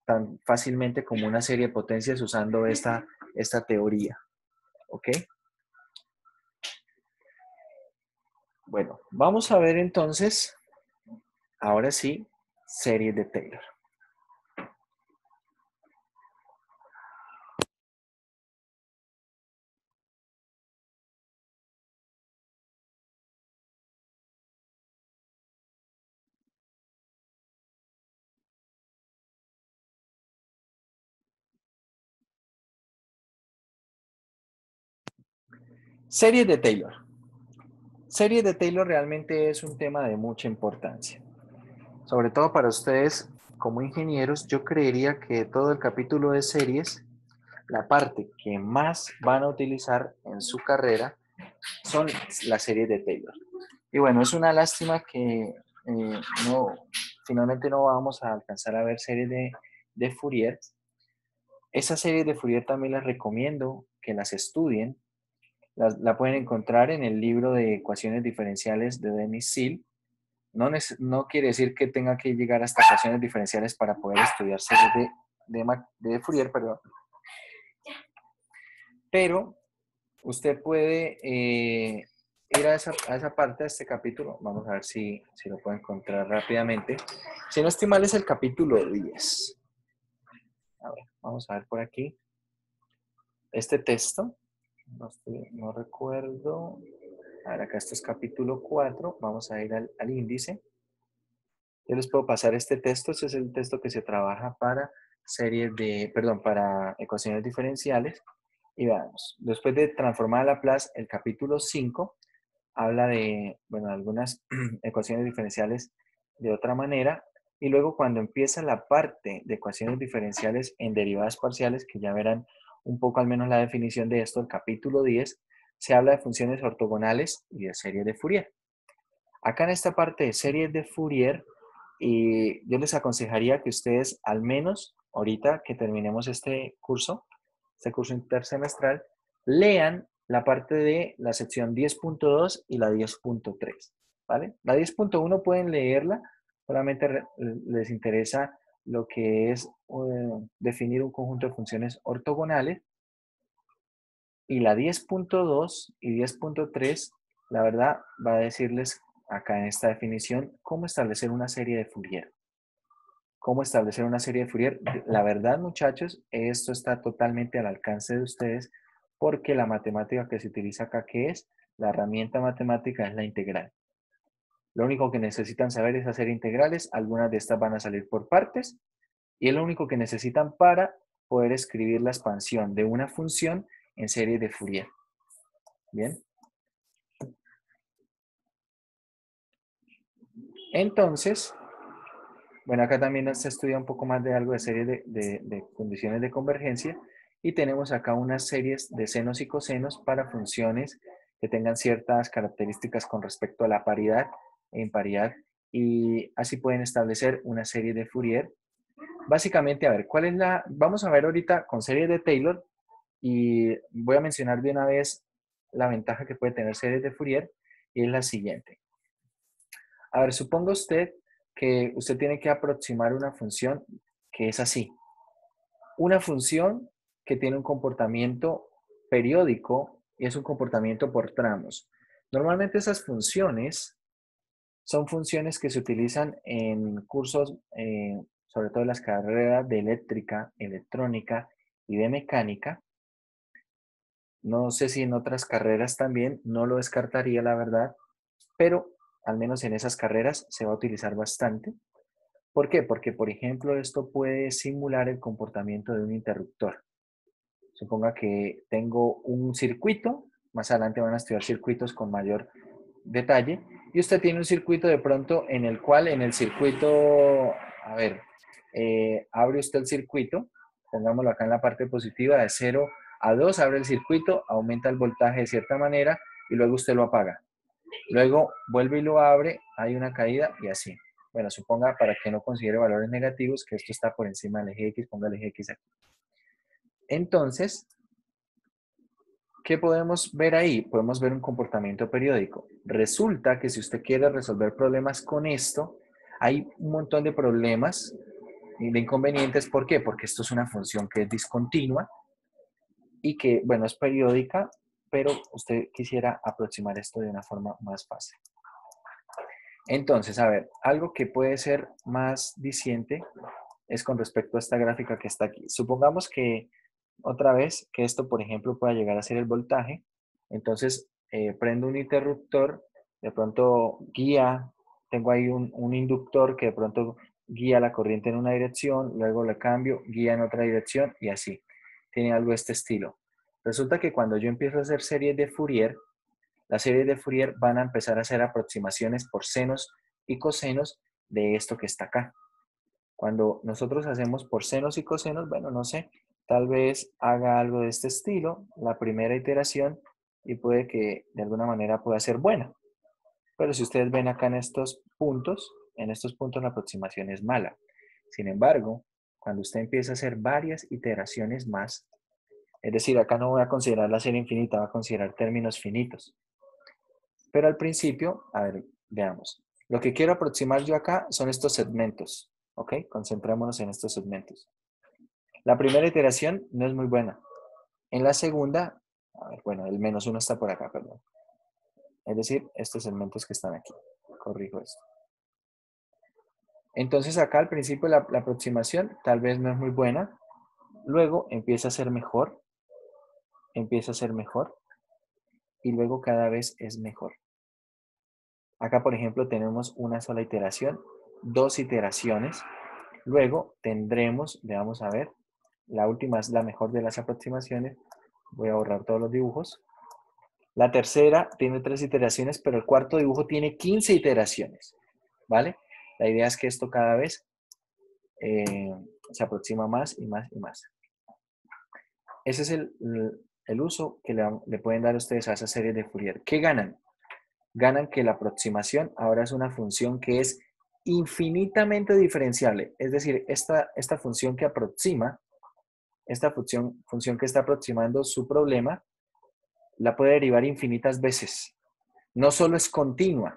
tan fácilmente como una serie de potencias usando esta teoría. ¿Ok? Bueno, vamos a ver entonces, ahora sí, series de Taylor. Series de Taylor. Series de Taylor realmente es un tema de mucha importancia. Sobre todo para ustedes como ingenieros, yo creería que todo el capítulo de series, la parte que más van a utilizar en su carrera son las series de Taylor. Y bueno, es una lástima que finalmente no vamos a alcanzar a ver series de Fourier. Esas series de Fourier también les recomiendo que las estudien. La pueden encontrar en el libro de ecuaciones diferenciales de Denis Seal. No quiere decir que tenga que llegar hasta ecuaciones diferenciales para poder estudiar series de Fourier, perdón. Pero usted puede ir a esa parte, a este capítulo. Vamos a ver si lo puedo encontrar rápidamente. Si no estoy mal, es el capítulo 10. A ver, vamos a ver por aquí. Este texto, no recuerdo. A ver, acá esto es capítulo 4. Vamos a ir al índice. Yo les puedo pasar este texto. Este es el texto que se trabaja para para ecuaciones diferenciales. Y veamos, después de transformar a Laplace, el capítulo 5 habla de, bueno, algunas ecuaciones diferenciales de otra manera. Y luego cuando empieza la parte de ecuaciones diferenciales en derivadas parciales, que ya verán un poco al menos la definición de esto, el capítulo 10, se habla de funciones ortogonales y de series de Fourier. Acá en esta parte de series de Fourier, yo les aconsejaría que ustedes al menos ahorita que terminemos este curso intersemestral, lean la parte de la sección 10.2 y la 10.3, ¿vale? La 10.1 pueden leerla, solamente les interesa lo que es definir un conjunto de funciones ortogonales, y la 10.2 y 10.3, la verdad, va a decirles acá en esta definición cómo establecer una serie de Fourier. Cómo establecer una serie de Fourier. La verdad, muchachos, esto está totalmente al alcance de ustedes porque la matemática que se utiliza acá, ¿qué es? La herramienta matemática es la integral. Lo único que necesitan saber es hacer integrales. Algunas de estas van a salir por partes y es lo único que necesitan para poder escribir la expansión de una función en serie de Fourier. Bien. Entonces, bueno, acá también se estudia un poco más de algo de series de condiciones de convergencia y tenemos acá unas series de senos y cosenos para funciones que tengan ciertas características con respecto a la paridad e imparidad y así pueden establecer una serie de Fourier. Básicamente, a ver, vamos a ver ahorita con series de Taylor y voy a mencionar de una vez la ventaja que puede tener series de Fourier y es la siguiente. A ver, suponga usted que usted tiene que aproximar una función que es así. Una función que tiene un comportamiento periódico y es un comportamiento por tramos. Normalmente esas funciones son funciones que se utilizan en cursos, sobre todo en las carreras de eléctrica, electrónica y de mecánica. No sé si en otras carreras también, no lo descartaría la verdad, pero al menos en esas carreras se va a utilizar bastante. ¿Por qué? Porque, por ejemplo, esto puede simular el comportamiento de un interruptor. Suponga que tengo un circuito, más adelante van a estudiar circuitos con mayor detalle, y usted tiene un circuito de pronto en el cual, en el circuito, a ver, abre usted el circuito, pongámoslo acá en la parte positiva, de 0 a 2, abre el circuito, aumenta el voltaje de cierta manera, y luego usted lo apaga. Luego vuelve y lo abre, hay una caída y así. Bueno, suponga para que no considere valores negativos que esto está por encima del eje X, ponga el eje X aquí. Entonces, ¿qué podemos ver ahí? Podemos ver un comportamiento periódico. Resulta que si usted quiere resolver problemas con esto, hay un montón de problemas y de inconvenientes. ¿Por qué? Porque esto es una función que es discontinua y que, bueno, es periódica, pero usted quisiera aproximar esto de una forma más fácil. Entonces, a ver, algo que puede ser más diciente es con respecto a esta gráfica que está aquí. Supongamos que, otra vez, que esto, por ejemplo, pueda llegar a ser el voltaje. Entonces, prendo un interruptor, de pronto guía, tengo ahí un inductor que de pronto guía la corriente en una dirección, luego le cambio, guía en otra dirección y así. Tiene algo de este estilo. Resulta que cuando yo empiezo a hacer series de Fourier, las series de Fourier van a empezar a hacer aproximaciones por senos y cosenos de esto que está acá. Cuando nosotros hacemos por senos y cosenos, bueno, no sé, tal vez haga algo de este estilo, la primera iteración, y puede que de alguna manera pueda ser buena. Pero si ustedes ven acá en estos puntos la aproximación es mala. Sin embargo, cuando usted empieza a hacer varias iteraciones más, es decir, acá no voy a considerar la serie infinita, voy a considerar términos finitos. Pero al principio, a ver, veamos. Lo que quiero aproximar yo acá son estos segmentos, ¿ok? Concentrémonos en estos segmentos. La primera iteración no es muy buena. En la segunda, a ver, bueno, el -1 está por acá, perdón. Es decir, estos segmentos que están aquí. Corrijo esto. Entonces acá al principio la aproximación tal vez no es muy buena. Luego empieza a ser mejor. Empieza a ser mejor. Y luego cada vez es mejor. Acá, por ejemplo, tenemos una sola iteración, 2 iteraciones. Luego tendremos, vamos a ver, la última es la mejor de las aproximaciones. Voy a borrar todos los dibujos. La tercera tiene 3 iteraciones, pero el cuarto dibujo tiene 15 iteraciones, ¿vale? La idea es que esto cada vez se aproxima más y más y más. Ese es el uso que le pueden dar ustedes a esa serie de Fourier. ¿Qué ganan? Ganan que la aproximación ahora es una función que es infinitamente diferenciable. Es decir, esta función que aproxima, esta función que está aproximando su problema, la puede derivar infinitas veces. No solo es continua,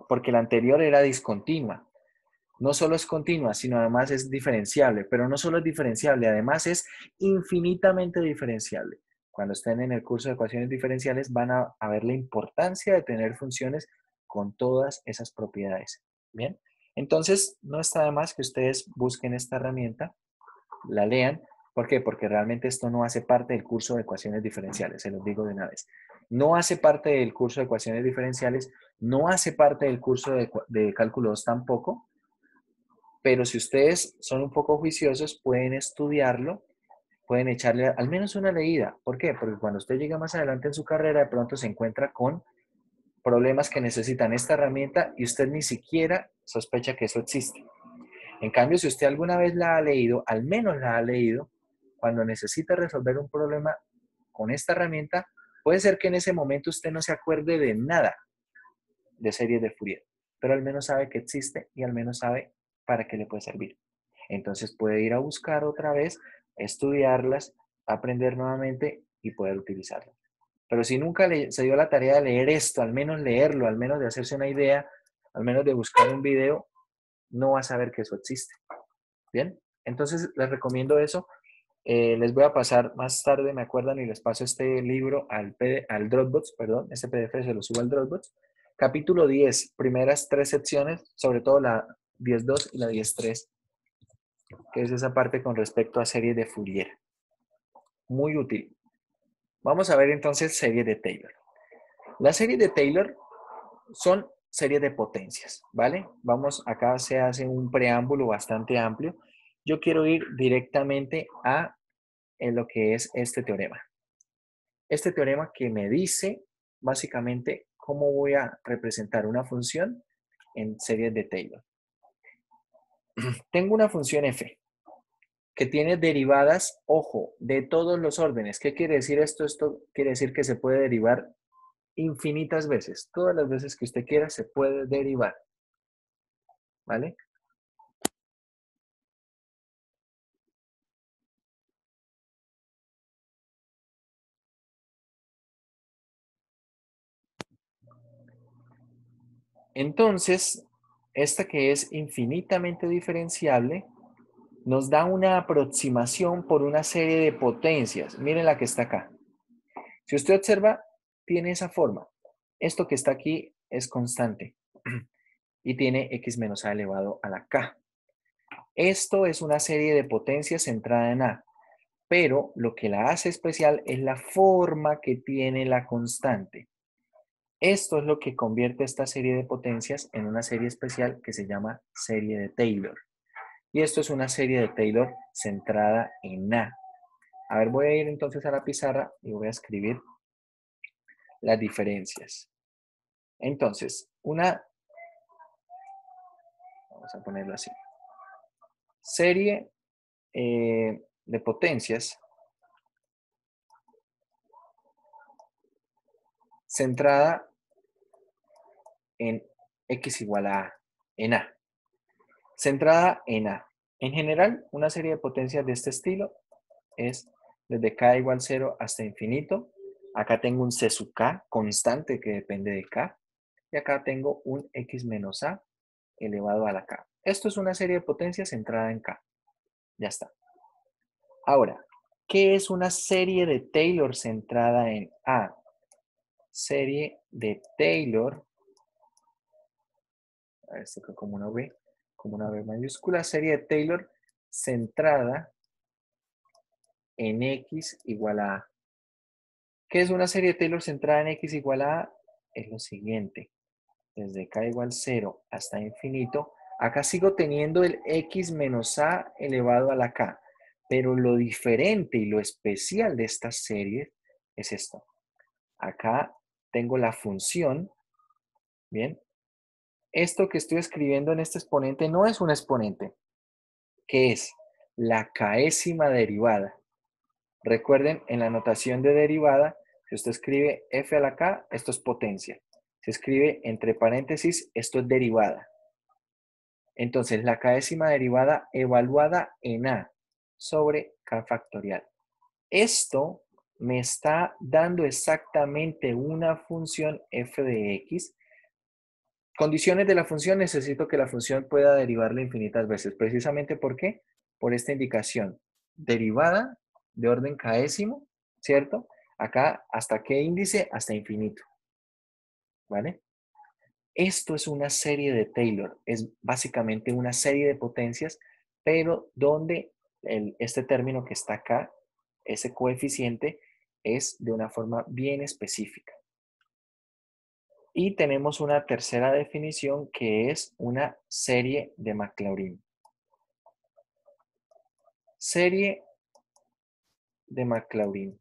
porque la anterior era discontinua. No solo es continua, sino además es diferenciable. Pero no solo es diferenciable, además es infinitamente diferenciable. Cuando estén en el curso de ecuaciones diferenciales van a ver la importancia de tener funciones con todas esas propiedades. Bien, entonces no está de más que ustedes busquen esta herramienta, la lean. ¿Por qué? Porque realmente esto no hace parte del curso de ecuaciones diferenciales, se los digo de una vez. No hace parte del curso de ecuaciones diferenciales, no hace parte del curso de cálculo 2 tampoco, pero si ustedes son un poco juiciosos, pueden estudiarlo, pueden echarle al menos una leída. ¿Por qué? Porque cuando usted llega más adelante en su carrera, de pronto se encuentra con problemas que necesitan esta herramienta y usted ni siquiera sospecha que eso existe. En cambio, si usted alguna vez la ha leído, al menos la ha leído, cuando necesita resolver un problema con esta herramienta, puede ser que en ese momento usted no se acuerde de nada de series de Fourier, pero al menos sabe que existe y al menos sabe para qué le puede servir. Entonces puede ir a buscar otra vez, estudiarlas, aprender nuevamente y poder utilizarlas. Pero si nunca se dio la tarea de leer esto, al menos leerlo, al menos de hacerse una idea, al menos de buscar un video, no va a saber que eso existe. ¿Bien? Entonces les recomiendo eso. Les voy a pasar más tarde, me acuerdan, y les paso este libro al Dropbox, perdón, este PDF se lo subo al Dropbox. Capítulo 10, primeras 3 secciones, sobre todo la 10.2 y la 10.3, que es esa parte con respecto a series de Fourier. Muy útil. Vamos a ver entonces series de Taylor. Las series de Taylor son series de potencias, ¿vale? Vamos, acá se hace un preámbulo bastante amplio. Yo quiero ir directamente a en lo que es este teorema. Este teorema que me dice básicamente cómo voy a representar una función en series de Taylor. Tengo una función f que tiene derivadas, ojo, de todos los órdenes. ¿Qué quiere decir esto? Esto quiere decir que se puede derivar infinitas veces. Todas las veces que usted quiera se puede derivar. ¿Vale? Entonces, esta que es infinitamente diferenciable nos da una aproximación por una serie de potencias. Miren la que está acá. Si usted observa, tiene esa forma. Esto que está aquí es constante y tiene x menos a elevado a la k. Esto es una serie de potencias centrada en a, pero lo que la hace especial es la forma que tiene la constante. Esto es lo que convierte esta serie de potencias en una serie especial que se llama serie de Taylor. Y esto es una serie de Taylor centrada en A. A ver, voy a ir entonces a la pizarra y voy a escribir las diferencias. Entonces, vamos a ponerlo así. Serie de potencias centrada en x igual a en A. Centrada en A. En general, una serie de potencias de este estilo es desde k igual 0 hasta infinito. Acá tengo un c sub k constante que depende de k. Y acá tengo un x menos a elevado a la k. Esto es una serie de potencias centrada en k. Ya está. Ahora, ¿qué es una serie de Taylor centrada en a? Serie de Taylor, a ver, esto como una B mayúscula, serie de Taylor centrada en x igual a a. ¿Qué es una serie de Taylor centrada en x igual a a? Es lo siguiente. Desde k igual 0 hasta infinito, acá sigo teniendo el x menos a elevado a la k. Pero lo diferente y lo especial de esta serie es esto. Acá tengo la función, ¿bien? Esto que estoy escribiendo en este exponente no es un exponente, que es la késima derivada. Recuerden, en la notación de derivada, si usted escribe f a la k, esto es potencia. Se escribe entre paréntesis, esto es derivada. Entonces, la késima derivada evaluada en a sobre k factorial. Esto me está dando exactamente una función f de x. Condiciones de la función, necesito que la función pueda derivarla infinitas veces. ¿Precisamente por qué? Por esta indicación. Derivada de orden késimo, ¿cierto? Acá, ¿hasta qué índice? Hasta infinito. ¿Vale? Esto es una serie de Taylor. Es básicamente una serie de potencias, pero donde este término que está acá, ese coeficiente, es de una forma bien específica. Y tenemos una tercera definición que es una serie de Maclaurin. Serie de Maclaurin.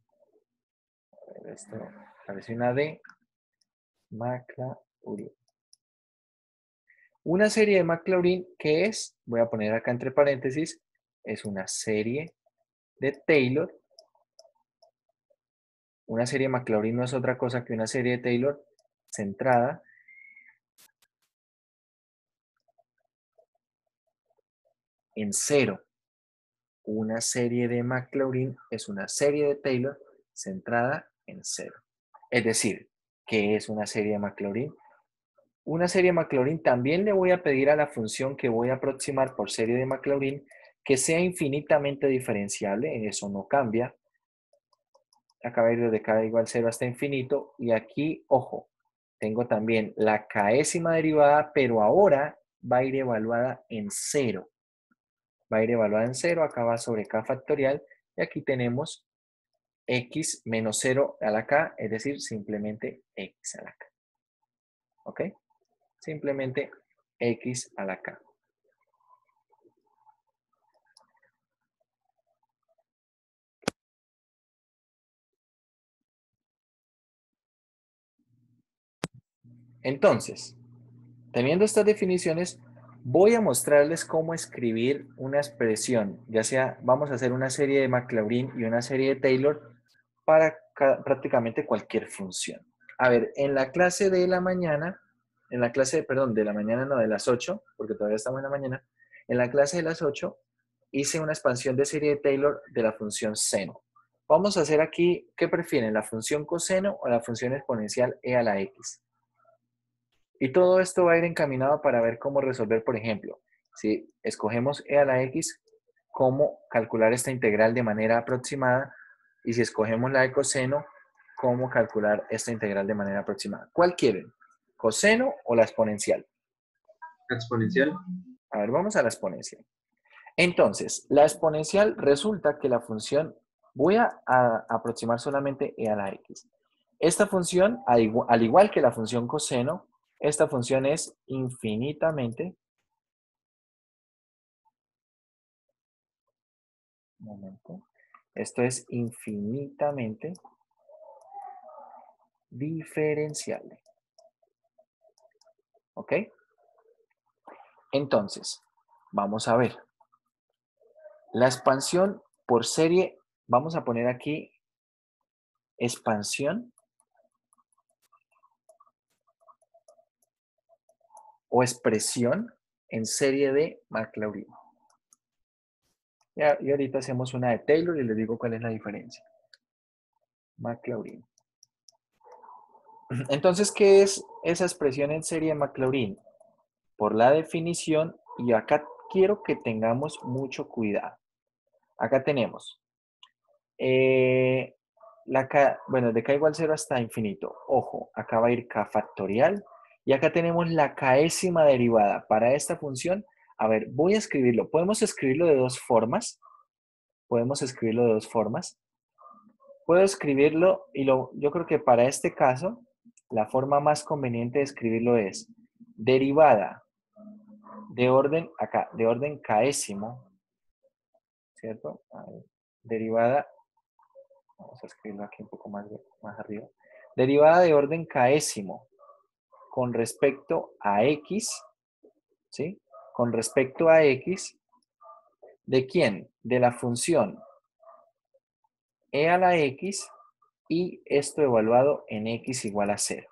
A ver, esto parece una D. Maclaurin. Una serie de Maclaurin que es, voy a poner acá entre paréntesis, es una serie de Taylor. Una serie de Maclaurin no es otra cosa que una serie de Taylor centrada en cero. Una serie de Maclaurin es una serie de Taylor centrada en cero. Es decir, ¿qué es una serie de Maclaurin? Una serie de Maclaurin también le voy a pedir a la función que voy a aproximar por serie de Maclaurin que sea infinitamente diferenciable, eso no cambia. Acá va a ir desde k igual 0 hasta infinito. Y aquí, ojo, tengo también la késima derivada, pero ahora va a ir evaluada en 0. Va a ir evaluada en 0, acá va sobre k factorial. Y aquí tenemos x menos 0 a la k, es decir, simplemente x a la k. ¿Ok? Simplemente x a la k. Entonces, teniendo estas definiciones, voy a mostrarles cómo escribir una expresión, ya sea, vamos a hacer una serie de Maclaurin y una serie de Taylor para prácticamente cualquier función. A ver, en la clase de la mañana, en la clase, perdón, de la mañana no, de las 8, porque todavía estamos en la mañana, en la clase de las 8 hice una expansión de serie de Taylor de la función seno. Vamos a hacer aquí, ¿qué prefieren? ¿La función coseno o la función exponencial e a la x? Y todo esto va a ir encaminado para ver cómo resolver, por ejemplo, si escogemos e a la x, cómo calcular esta integral de manera aproximada, y si escogemos la de coseno, cómo calcular esta integral de manera aproximada. ¿Cuál quieren? ¿Coseno o la exponencial? Exponencial. A ver, vamos a la exponencial. Entonces, la exponencial resulta que la función, voy a aproximar solamente e a la x. Esta función, al igual que la función coseno, esta función es infinitamente, un momento, esto es infinitamente diferenciable. ¿Ok? Entonces, vamos a ver. La expansión por serie, vamos a poner aquí expansión o expresión en serie de Maclaurin. Y ahorita hacemos una de Taylor y les digo cuál es la diferencia. Maclaurin. Entonces, ¿qué es esa expresión en serie de Maclaurin? Por la definición, y acá quiero que tengamos mucho cuidado. Acá tenemos, bueno, de k igual 0 hasta infinito. Ojo, acá va a ir k factorial. Y acá tenemos la késima derivada. Para esta función, a ver, voy a escribirlo. Podemos escribirlo de dos formas. Podemos escribirlo de dos formas. Puedo escribirlo, y yo creo que para este caso, la forma más conveniente de escribirlo es derivada de orden, acá, de orden késimo, ¿cierto? Derivada, vamos a escribirlo aquí un poco más arriba. Derivada de orden késimo con respecto a x, ¿sí? Con respecto a x, ¿de quién? De la función e a la x y esto evaluado en x igual a 0.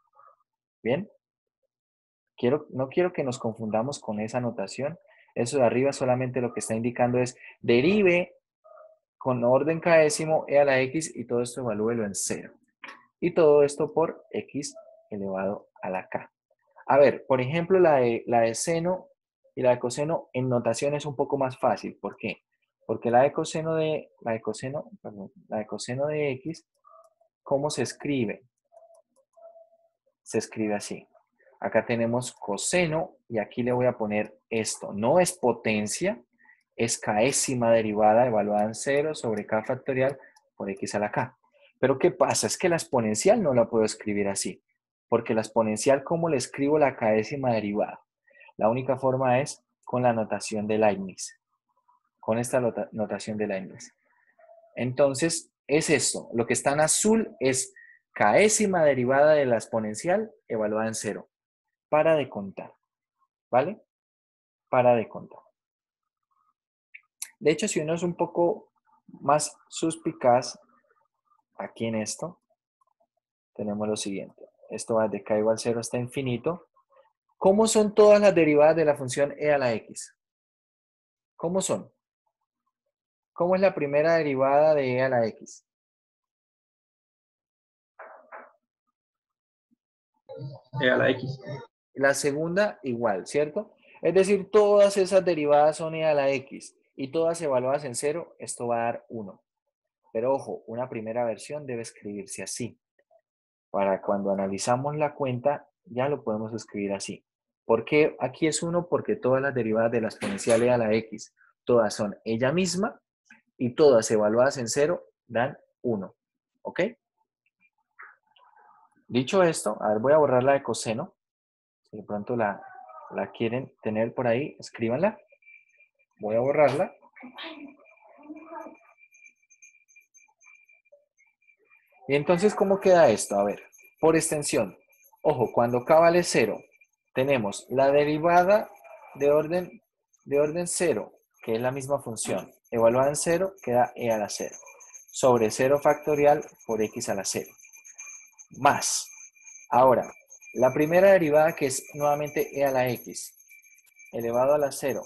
¿Bien? No quiero que nos confundamos con esa notación. Eso de arriba solamente lo que está indicando es derive con orden késimo e a la x y todo esto evalúelo en 0. Y todo esto por x elevado a la k. A ver, por ejemplo, la de seno y la de coseno en notación es un poco más fácil. ¿Por qué? Porque la de coseno de x, ¿cómo se escribe? Se escribe así. Acá tenemos coseno y aquí le voy a poner esto. No es potencia, es késima derivada evaluada en 0 sobre k factorial por x a la k. Pero ¿qué pasa? Es que la exponencial no la puedo escribir así. Porque la exponencial, ¿cómo le escribo la késima derivada? La única forma es con la notación de Leibniz. Con esta notación de Leibniz. Entonces, es esto. Lo que está en azul es késima derivada de la exponencial evaluada en 0. Para de contar. ¿Vale? Para de contar. De hecho, si uno es un poco más suspicaz aquí en esto, tenemos lo siguiente. Esto va de k igual 0 hasta infinito. ¿Cómo son todas las derivadas de la función e a la x? ¿Cómo son? ¿Cómo es la primera derivada de e a la x? E a la X. La segunda igual, ¿cierto? Es decir, todas esas derivadas son e a la x y todas evaluadas en 0, esto va a dar 1. Pero ojo, una primera versión debe escribirse así. Para cuando analizamos la cuenta, ya lo podemos escribir así. ¿Por qué aquí es 1? Porque todas las derivadas de la exponencial e a la x, todas son ella misma y todas evaluadas en 0 dan 1. ¿Ok? Dicho esto, a ver, voy a borrar la de coseno. Si de pronto la quieren tener por ahí, escríbanla. Voy a borrarla. Y entonces, ¿cómo queda esto? A ver, por extensión. Ojo, cuando k vale 0, tenemos la derivada de orden 0, que es la misma función, evaluada en 0, queda e a la 0, sobre 0 factorial por x a la 0, más. Ahora, la primera derivada, que es nuevamente e a la x, elevado a la 0,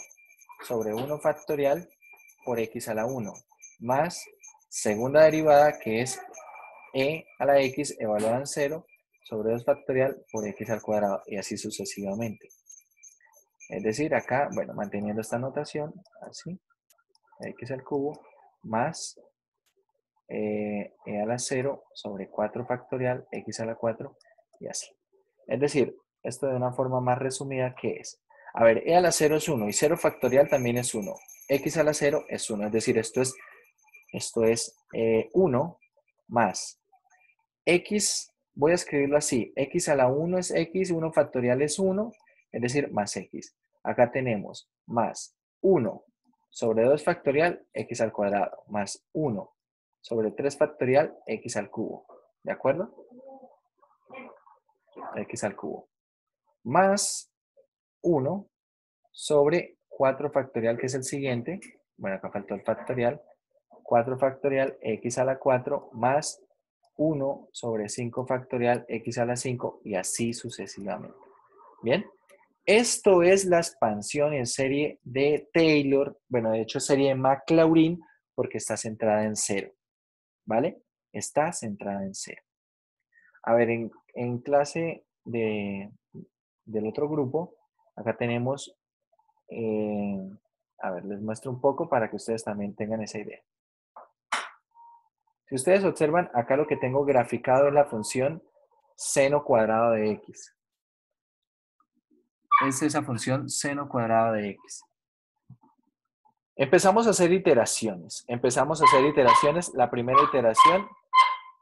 sobre 1 factorial por x a la 1, más segunda derivada, que es e a la x evaluada en 0 sobre 2 factorial por x al cuadrado, y así sucesivamente. Es decir, acá, bueno, manteniendo esta notación, así, x al cubo, más e a la 0 sobre 4 factorial, x a la 4, y así. Es decir, esto de una forma más resumida, ¿qué es? A ver, e a la 0 es 1 y 0 factorial también es 1. X a la 0 es 1, es decir, esto es 1 más x, voy a escribirlo así, x a la 1 es x, 1 factorial es 1, es decir, más x. Acá tenemos más 1 sobre 2 factorial, x al cuadrado, más 1 sobre 3 factorial, x al cubo. ¿De acuerdo? X al cubo. Más 1 sobre 4 factorial, que es el siguiente. Bueno, acá faltó el factorial. 4 factorial, x a la 4, más 1 sobre 5 factorial, x a la 5, y así sucesivamente. ¿Bien? Esto es la expansión en serie de Taylor. Bueno, de hecho, serie de Maclaurin, porque está centrada en 0. ¿Vale? Está centrada en 0. A ver, en clase del otro grupo, acá tenemos, a ver, les muestro un poco para que ustedes también tengan esa idea. Si ustedes observan, acá lo que tengo graficado es la función seno cuadrado de x. Es esa función seno cuadrado de x. Empezamos a hacer iteraciones. La primera iteración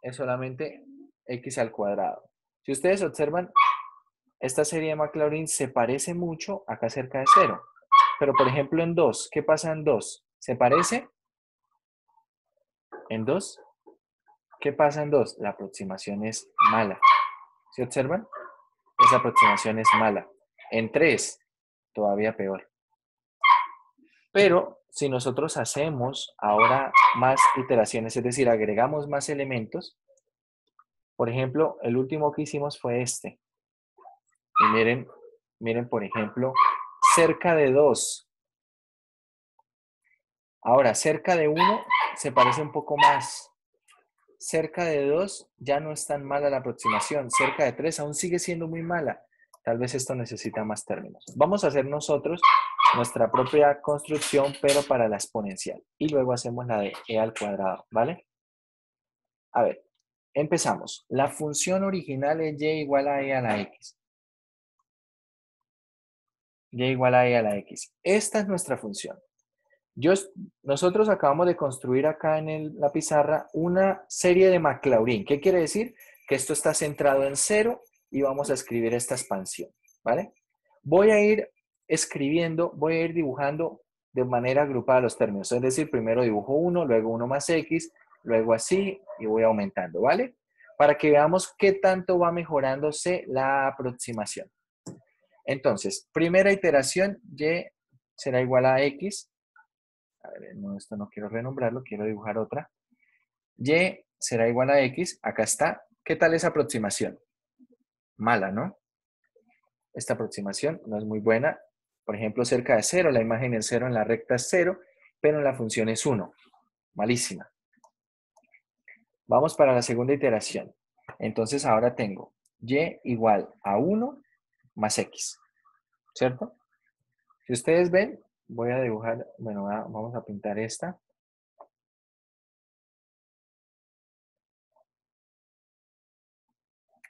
es solamente x al cuadrado. Si ustedes observan, esta serie de Maclaurin se parece mucho acá cerca de 0. Pero, por ejemplo, en 2, ¿qué pasa en 2? ¿Se parece? ¿En 2? ¿Qué pasa en 2? La aproximación es mala. ¿Sí observan? Esa aproximación es mala. En 3, todavía peor. Pero si nosotros hacemos ahora más iteraciones, es decir, agregamos más elementos, por ejemplo, el último que hicimos fue este. Y miren, por ejemplo, cerca de 2. Ahora, cerca de 1 se parece un poco más. Cerca de 2 ya no es tan mala la aproximación. Cerca de 3 aún sigue siendo muy mala. Tal vez esto necesita más términos. Vamos a hacer nosotros nuestra propia construcción, pero para la exponencial. Y luego hacemos la de e al cuadrado, ¿vale? A ver, empezamos. La función original es y igual a e a la x. Y igual a e a la x. Esta es nuestra función. Nosotros acabamos de construir acá en la pizarra una serie de Maclaurin. ¿Qué quiere decir? Que esto está centrado en 0 y vamos a escribir esta expansión, ¿vale? Voy a ir dibujando de manera agrupada los términos. Es decir, primero dibujo 1, luego 1 más x, luego así y voy aumentando, ¿vale? Para que veamos qué tanto va mejorándose la aproximación. Entonces, primera iteración, y será igual a x. A ver, no, esto no quiero renombrarlo, quiero dibujar otra. Y será igual a x, acá está. ¿Qué tal esa aproximación? Mala, ¿no? Esta aproximación no es muy buena. Por ejemplo, cerca de 0, la imagen en 0 en la recta es 0, pero en la función es 1. Malísima. Vamos para la segunda iteración. Entonces ahora tengo y igual a 1 más x, ¿cierto? Si ustedes ven, voy a dibujar, bueno, vamos a pintar esta.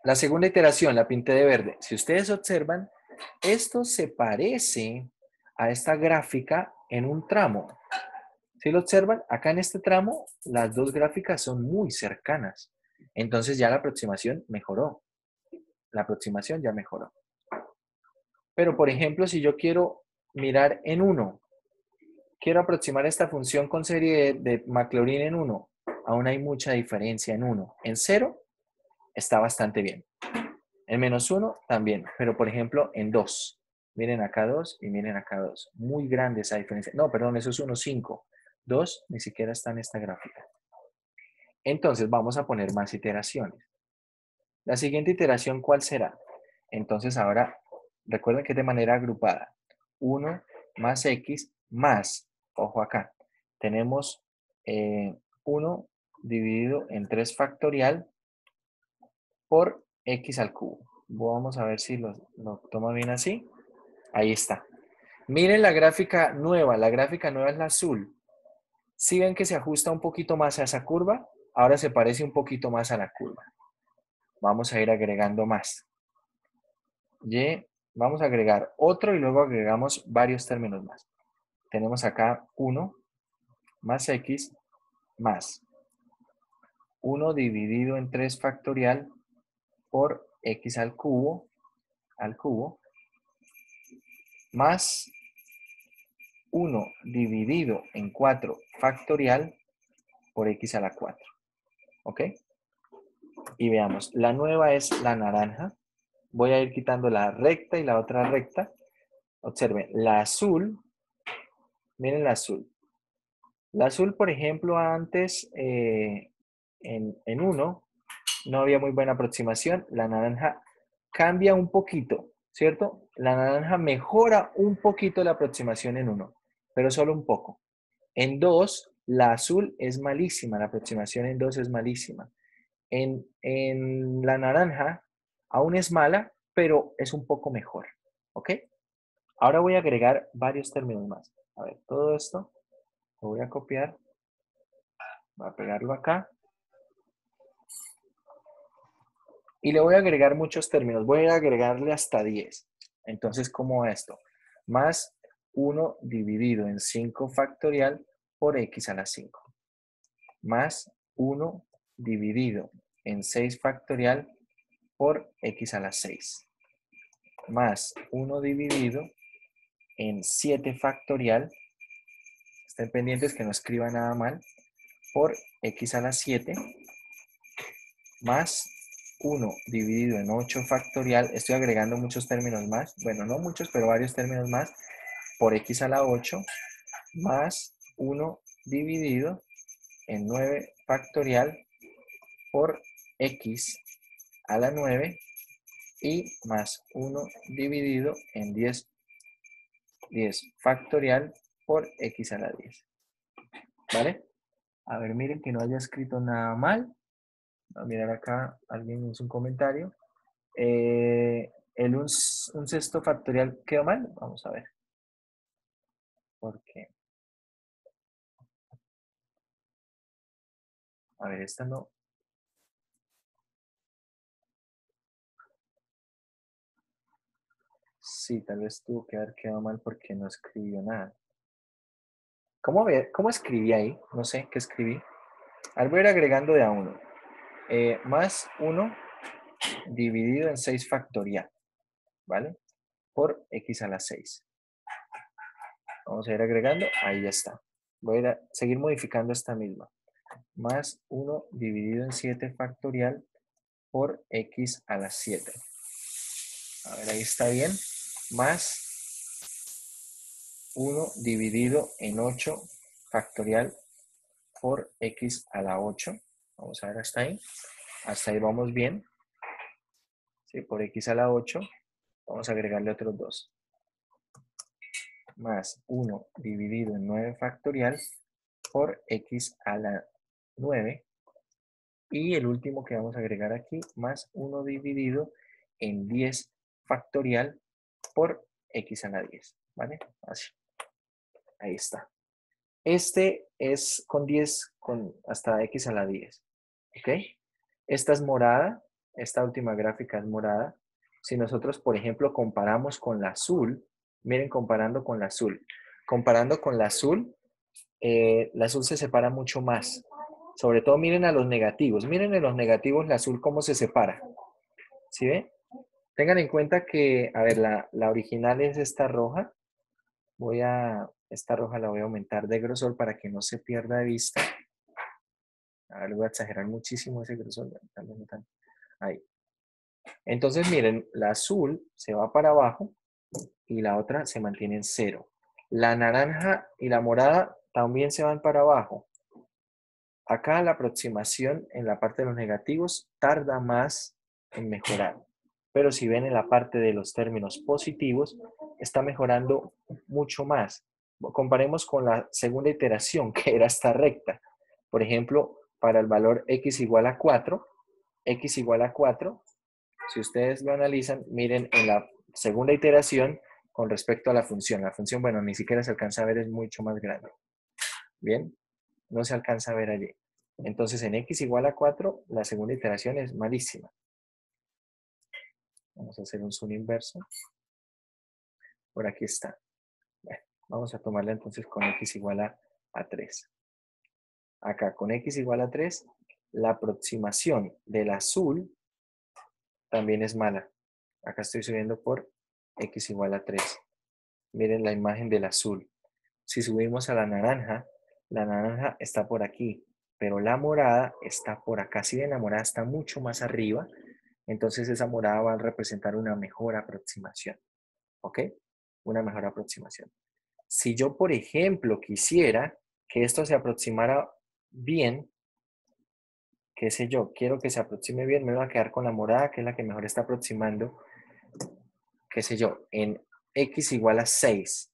La segunda iteración la pinté de verde. Si ustedes observan, esto se parece a esta gráfica en un tramo. Si lo observan, acá en este tramo, las dos gráficas son muy cercanas. Entonces ya la aproximación mejoró. La aproximación ya mejoró. Pero, por ejemplo, si yo quiero mirar en 1, quiero aproximar esta función con serie de Maclaurin en 1, aún hay mucha diferencia en 1. En 0 está bastante bien. En -1 también, pero por ejemplo en 2. Miren acá 2 y miren acá 2. Muy grande esa diferencia. No, perdón, eso es 1, 5. 2 ni siquiera está en esta gráfica. Entonces vamos a poner más iteraciones. La siguiente iteración, ¿cuál será? Entonces ahora, recuerden que es de manera agrupada. 1 más x más, ojo acá, tenemos 1 dividido en 3 factorial por x al cubo. Vamos a ver si lo toma bien así. Ahí está. Miren la gráfica nueva es la azul. Si ven que se ajusta un poquito más a esa curva, ahora se parece un poquito más a la curva. Vamos a ir agregando más. Y vamos a agregar otro y luego agregamos varios términos más. Tenemos acá 1 más x más 1 dividido en 3 factorial por x al cubo más 1 dividido en 4 factorial por x a la 4. ¿Ok? Y veamos, la nueva es la naranja. Voy a ir quitando la recta y la otra recta. Observen, la azul, miren la azul. La azul, por ejemplo, antes en 1 no había muy buena aproximación. La naranja cambia un poquito, ¿cierto? La naranja mejora un poquito la aproximación en 1, pero solo un poco. En 2, la azul es malísima, la aproximación en 2 es malísima. En la naranja aún es mala, pero es un poco mejor, ¿ok? Ahora voy a agregar varios términos más. A ver, todo esto lo voy a copiar, voy a pegarlo acá. Y le voy a agregar muchos términos, voy a agregarle hasta 10. Entonces, ¿cómo va esto? Más 1 dividido en 5 factorial por x a la 5. Más 1 dividido en 6 factorial por x a la 6. Más 1 dividido en 7 factorial, estén pendientes que no escriba nada mal, por x a la 7, más 1 dividido en 8 factorial, estoy agregando muchos términos más, bueno, no muchos, pero varios términos más, por x a la 8, más 1 dividido en 9 factorial por x a la 9 y más 1 dividido en 10 factorial por x a la 10. ¿Vale? A ver, miren que no haya escrito nada mal. Voy a mirar acá, alguien hizo un comentario. Un sexto factorial quedó mal. Vamos a ver. ¿Por qué? A ver, esta no. Sí, tal vez tuvo que haber quedado mal porque no escribió nada. ¿Cómo escribí ahí? No sé qué escribí. Al voy a ir agregando de a 1. Más 1 dividido en 6 factorial. ¿Vale? Por x a la 6. Vamos a ir agregando. Ahí ya está. Voy a seguir modificando esta misma. Más 1 dividido en 7 factorial por x a la 7. A ver, ahí está bien. Más 1 dividido en 8 factorial por x a la 8. Vamos a ver hasta ahí. Hasta ahí vamos bien. Sí, por x a la 8. Vamos a agregarle otros 2. Más 1 dividido en 9 factorial por x a la 9. Y el último que vamos a agregar aquí, más 1 dividido en 10 factorial por x a la 10. ¿Vale? Así. Ahí está. Este es con 10, hasta x a la 10. ¿Ok? Esta es morada. Esta última gráfica es morada. Si nosotros, por ejemplo, comparamos con la azul, miren, comparando con la azul. Comparando con la azul se separa mucho más. Sobre todo miren a los negativos. Miren en los negativos la azul cómo se separa. ¿Sí ven? Tengan en cuenta que, a ver, la original es esta roja. Esta roja la voy a aumentar de grosor para que no se pierda de vista. A ver, voy a exagerar muchísimo ese grosor. Ahí. Entonces, miren, la azul se va para abajo y la otra se mantiene en 0. La naranja y la morada también se van para abajo. Acá la aproximación en la parte de los negativos tarda más en mejorar. Pero si ven en la parte de los términos positivos, está mejorando mucho más. Comparemos con la segunda iteración, que era esta recta. Por ejemplo, para el valor x igual a 4, si ustedes lo analizan, miren en la segunda iteración con respecto a la función. La función, bueno, ni siquiera se alcanza a ver, es mucho más grande. Bien, no se alcanza a ver allí. Entonces, en x igual a 4, la segunda iteración es malísima. Vamos a hacer un zoom inverso. Por aquí está. Bueno, vamos a tomarla entonces con x igual a 3. Acá, con x igual a 3, la aproximación del azul también es mala. Acá estoy subiendo por x igual a 3. Miren la imagen del azul. Si subimos a la naranja está por aquí, pero la morada está por acá. Si ven, la morada está mucho más arriba, entonces esa morada va a representar una mejor aproximación. ¿Ok? Una mejor aproximación. Si yo, por ejemplo, quisiera que esto se aproximara bien, qué sé yo, quiero que se aproxime bien, me voy a quedar con la morada, que es la que mejor está aproximando, qué sé yo, en x igual a 6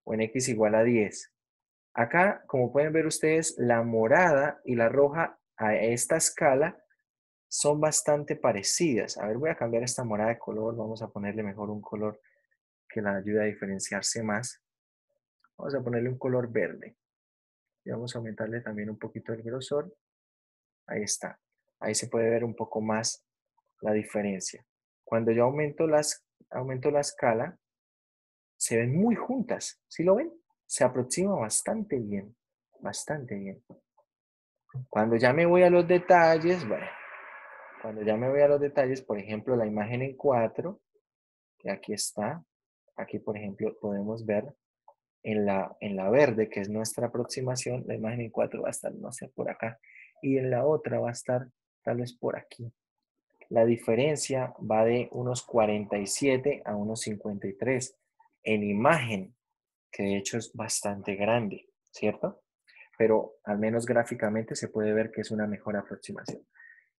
o en x igual a 10. Acá, como pueden ver ustedes, la morada y la roja a esta escala son bastante parecidas. A ver, voy a cambiar esta morada de color. Vamos a ponerle mejor un color que la ayude a diferenciarse más. Vamos a ponerle un color verde. Y vamos a aumentarle también un poquito el grosor. Ahí está. Ahí se puede ver un poco más la diferencia. Cuando yo aumento la escala, se ven muy juntas. ¿Sí lo ven? Se aproxima bastante bien. Bastante bien. Cuando ya me voy a los detalles, bueno, cuando ya me voy a los detalles, por ejemplo, la imagen en 4, que aquí está, aquí por ejemplo podemos ver en la verde, que es nuestra aproximación, la imagen en 4 va a estar, no sé, por acá, y en la otra va a estar tal vez por aquí. La diferencia va de unos 47 a unos 53 en imagen, que de hecho es bastante grande, ¿cierto? Pero al menos gráficamente se puede ver que es una mejor aproximación.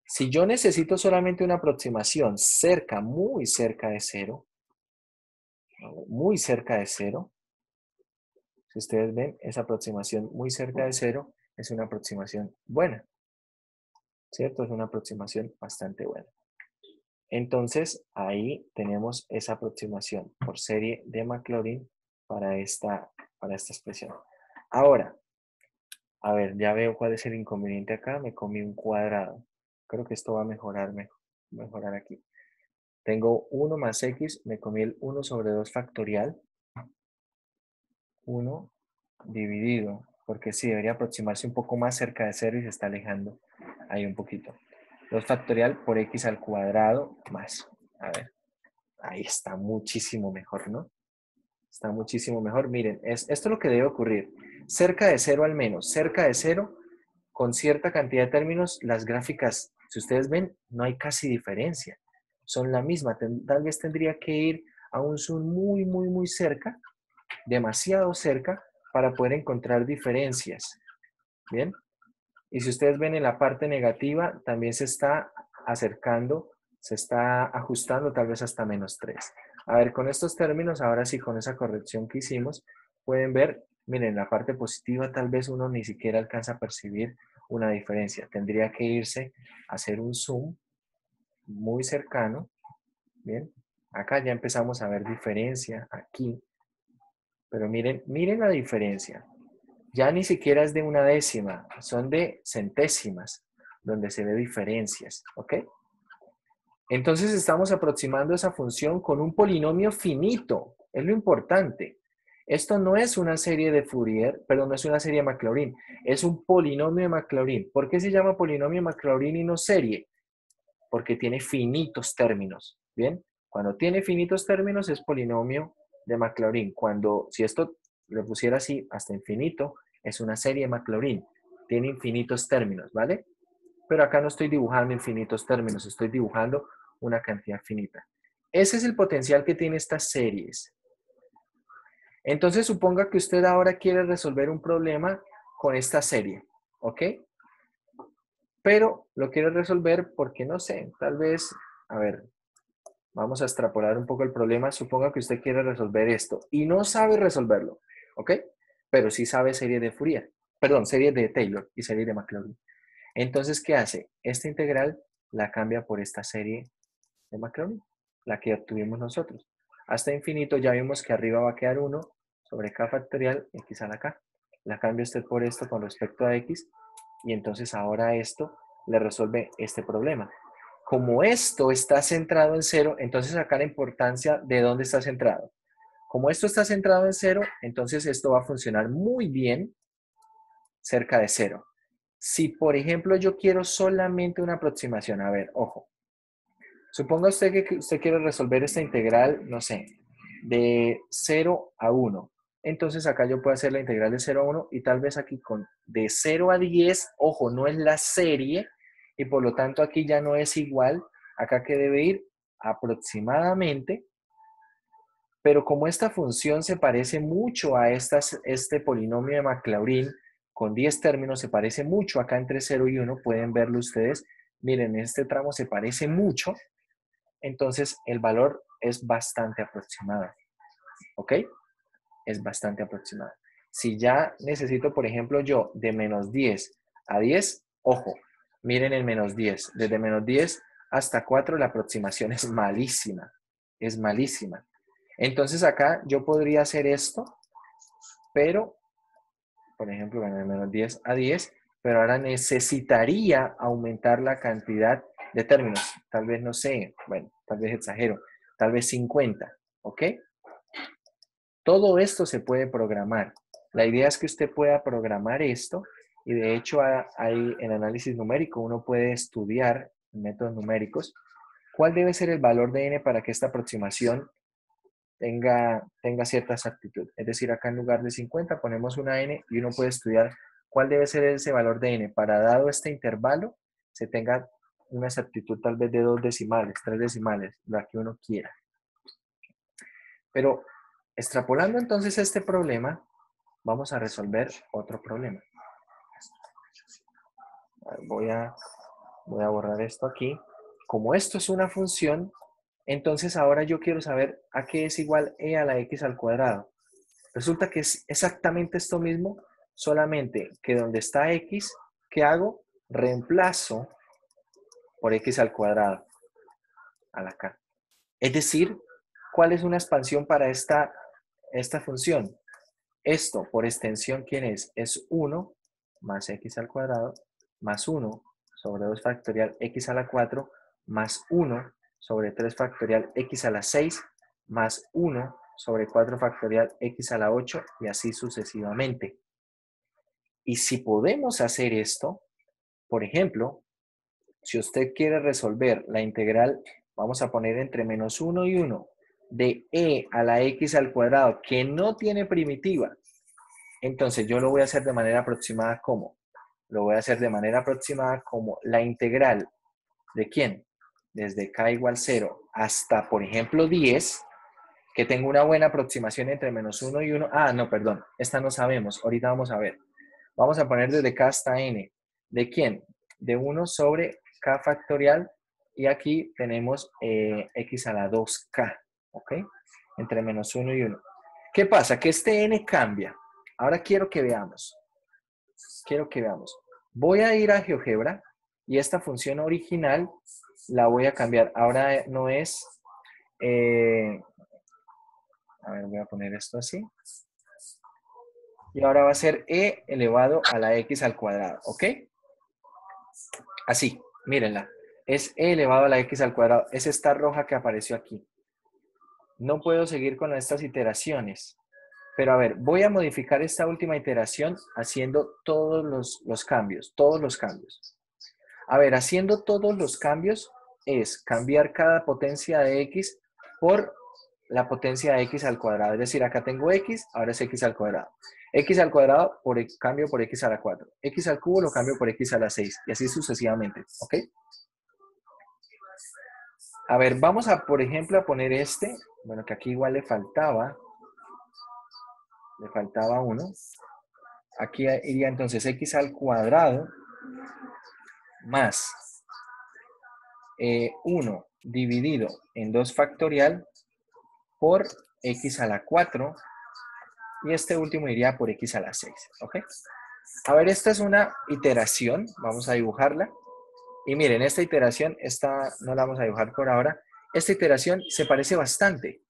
Si yo necesito solamente una aproximación cerca, muy cerca de 0, muy cerca de 0, si ustedes ven, esa aproximación muy cerca de 0 es una aproximación buena, ¿cierto? Es una aproximación bastante buena. Entonces, ahí tenemos esa aproximación por serie de Maclaurin para esta expresión. Ahora, a ver, ya veo cuál es el inconveniente acá. Me comí un cuadrado. Creo que esto va a mejorar aquí. Tengo 1 más x, me comí el 1 sobre 2 factorial. 1 dividido, porque sí, debería aproximarse un poco más cerca de 0 y se está alejando ahí un poquito. 2 factorial por x al cuadrado más. A ver, ahí está muchísimo mejor, ¿no? Está muchísimo mejor. Miren, esto es lo que debe ocurrir. Cerca de 0 al menos, cerca de 0, con cierta cantidad de términos, las gráficas, si ustedes ven, no hay casi diferencia. Son la misma. Tal vez tendría que ir a un zoom muy, muy, muy cerca, demasiado cerca, para poder encontrar diferencias. ¿Bien? Y si ustedes ven en la parte negativa, también se está acercando, se está ajustando tal vez hasta -3. A ver, con estos términos, ahora sí, con esa corrección que hicimos, pueden ver, miren, en la parte positiva tal vez uno ni siquiera alcanza a percibir una diferencia. Tendría que irse a hacer un zoom muy cercano. Bien, acá ya empezamos a ver diferencia aquí. Pero miren, miren la diferencia. Ya ni siquiera es de una décima, son de centésimas, donde se ve diferencias, ¿ok? Entonces estamos aproximando esa función con un polinomio finito, es lo importante. Esto no es una serie de Fourier, perdón, no es una serie de Maclaurin, es un polinomio de Maclaurin. ¿Por qué se llama polinomio de Maclaurin y no serie? Porque tiene finitos términos, ¿bien? Cuando tiene finitos términos es polinomio de Maclaurin. Si esto lo pusiera así hasta infinito, es una serie de Maclaurin. Tiene infinitos términos, ¿vale? Pero acá no estoy dibujando infinitos términos, estoy dibujando una cantidad finita. Ese es el potencial que tiene estas series. Entonces, suponga que usted ahora quiere resolver un problema con esta serie, ¿ok? Pero lo quiere resolver porque, no sé, tal vez, a ver, vamos a extrapolar un poco el problema. Suponga que usted quiere resolver esto y no sabe resolverlo, ¿ok? Pero sí sabe serie de Fourier, perdón, serie de Taylor y serie de Maclaurin. Entonces, ¿qué hace? Esta integral la cambia por esta serie de Maclaurin, la que obtuvimos nosotros. Hasta infinito ya vimos que arriba va a quedar 1 sobre k factorial x a la k. La cambia usted por esto con respecto a x y entonces ahora esto le resuelve este problema. Como esto está centrado en 0, entonces acá la importancia de dónde está centrado. Como esto está centrado en 0, entonces esto va a funcionar muy bien cerca de 0. Si, por ejemplo, yo quiero solamente una aproximación, a ver, ojo. Suponga usted que usted quiere resolver esta integral, no sé, de 0 a 1. Entonces acá yo puedo hacer la integral de 0 a 1 y tal vez aquí con de 0 a 10, ojo, no es la serie y por lo tanto aquí ya no es igual. Acá que debe ir aproximadamente, pero como esta función se parece mucho a este polinomio de Maclaurin con 10 términos, se parece mucho acá entre 0 y 1, pueden verlo ustedes. Miren, este tramo se parece mucho. Entonces, el valor es bastante aproximado, ¿ok? Es bastante aproximado. Si ya necesito, por ejemplo, yo de menos 10 a 10, ojo, miren el menos 10. Desde menos 10 hasta 4 la aproximación es malísima. Es malísima. Entonces acá yo podría hacer esto, pero, por ejemplo, de menos 10 a 10, pero ahora necesitaría aumentar la cantidad de términos. Tal vez, no sé, bueno, tal vez exagero, tal vez 50, ¿ok? Todo esto se puede programar. La idea es que usted pueda programar esto y de hecho hay en análisis numérico uno puede estudiar métodos numéricos cuál debe ser el valor de n para que esta aproximación tenga cierta exactitud. Es decir, acá en lugar de 50 ponemos una n y uno puede estudiar cuál debe ser ese valor de n para dado este intervalo se tenga una exactitud tal vez de 2 decimales, 3 decimales, la que uno quiera. Pero extrapolando entonces este problema, vamos a resolver otro problema. Voy a borrar esto aquí. Como esto es una función, entonces ahora yo quiero saber a qué es igual e a la x al cuadrado. Resulta que es exactamente esto mismo, solamente que donde está x, ¿qué hago? Reemplazo por x al cuadrado a la k. Es decir, ¿cuál es una expansión para esta función? Esto, por extensión, ¿quién es? Es 1 más x al cuadrado más 1 sobre 2 factorial x a la 4 más 1 sobre 3 factorial x a la 6 más 1 sobre 4 factorial x a la 8 y así sucesivamente. Y si podemos hacer esto, por ejemplo, si usted quiere resolver la integral, vamos a poner entre menos 1 y 1 de e a la x al cuadrado que no tiene primitiva, entonces yo lo voy a hacer de manera aproximada como, lo voy a hacer de manera aproximada como la integral de ¿quién? Desde k igual 0 hasta, por ejemplo, 10, que tengo una buena aproximación entre menos 1 y 1. Ah, no, perdón, esta no sabemos, ahorita vamos a ver. Vamos a poner desde k hasta n. ¿De quién? De 1 sobre k factorial y aquí tenemos x a la 2k, ¿ok? Entre menos 1 y 1. ¿Qué pasa? Que este n cambia. Ahora quiero que veamos. Voy a ir a GeoGebra y esta función original la voy a cambiar. Ahora no es... a ver, voy a poner esto así. Y ahora va a ser e elevado a la x al cuadrado, ¿ok? Así, mírenla. Es e elevado a la x al cuadrado. Es esta roja que apareció aquí. No puedo seguir con estas iteraciones. Pero a ver, voy a modificar esta última iteración haciendo todos los cambios, A ver, haciendo todos los cambios es cambiar cada potencia de x por la potencia de x al cuadrado. Es decir, acá tengo x, ahora es x al cuadrado. X al cuadrado cambio por x a la 4. X al cubo lo cambio por x a la 6. Y así sucesivamente, ¿ok? A ver, vamos a, por ejemplo, a poner este. Bueno, que aquí igual le faltaba uno. Aquí iría entonces x al cuadrado más 1 dividido en 2 factorial por x a la 4. Y este último iría por x a la 6. ¿Ok? A ver, esta es una iteración. Vamos a dibujarla. Y miren, esta iteración, esta no la vamos a dibujar por ahora. Esta iteración se parece bastante.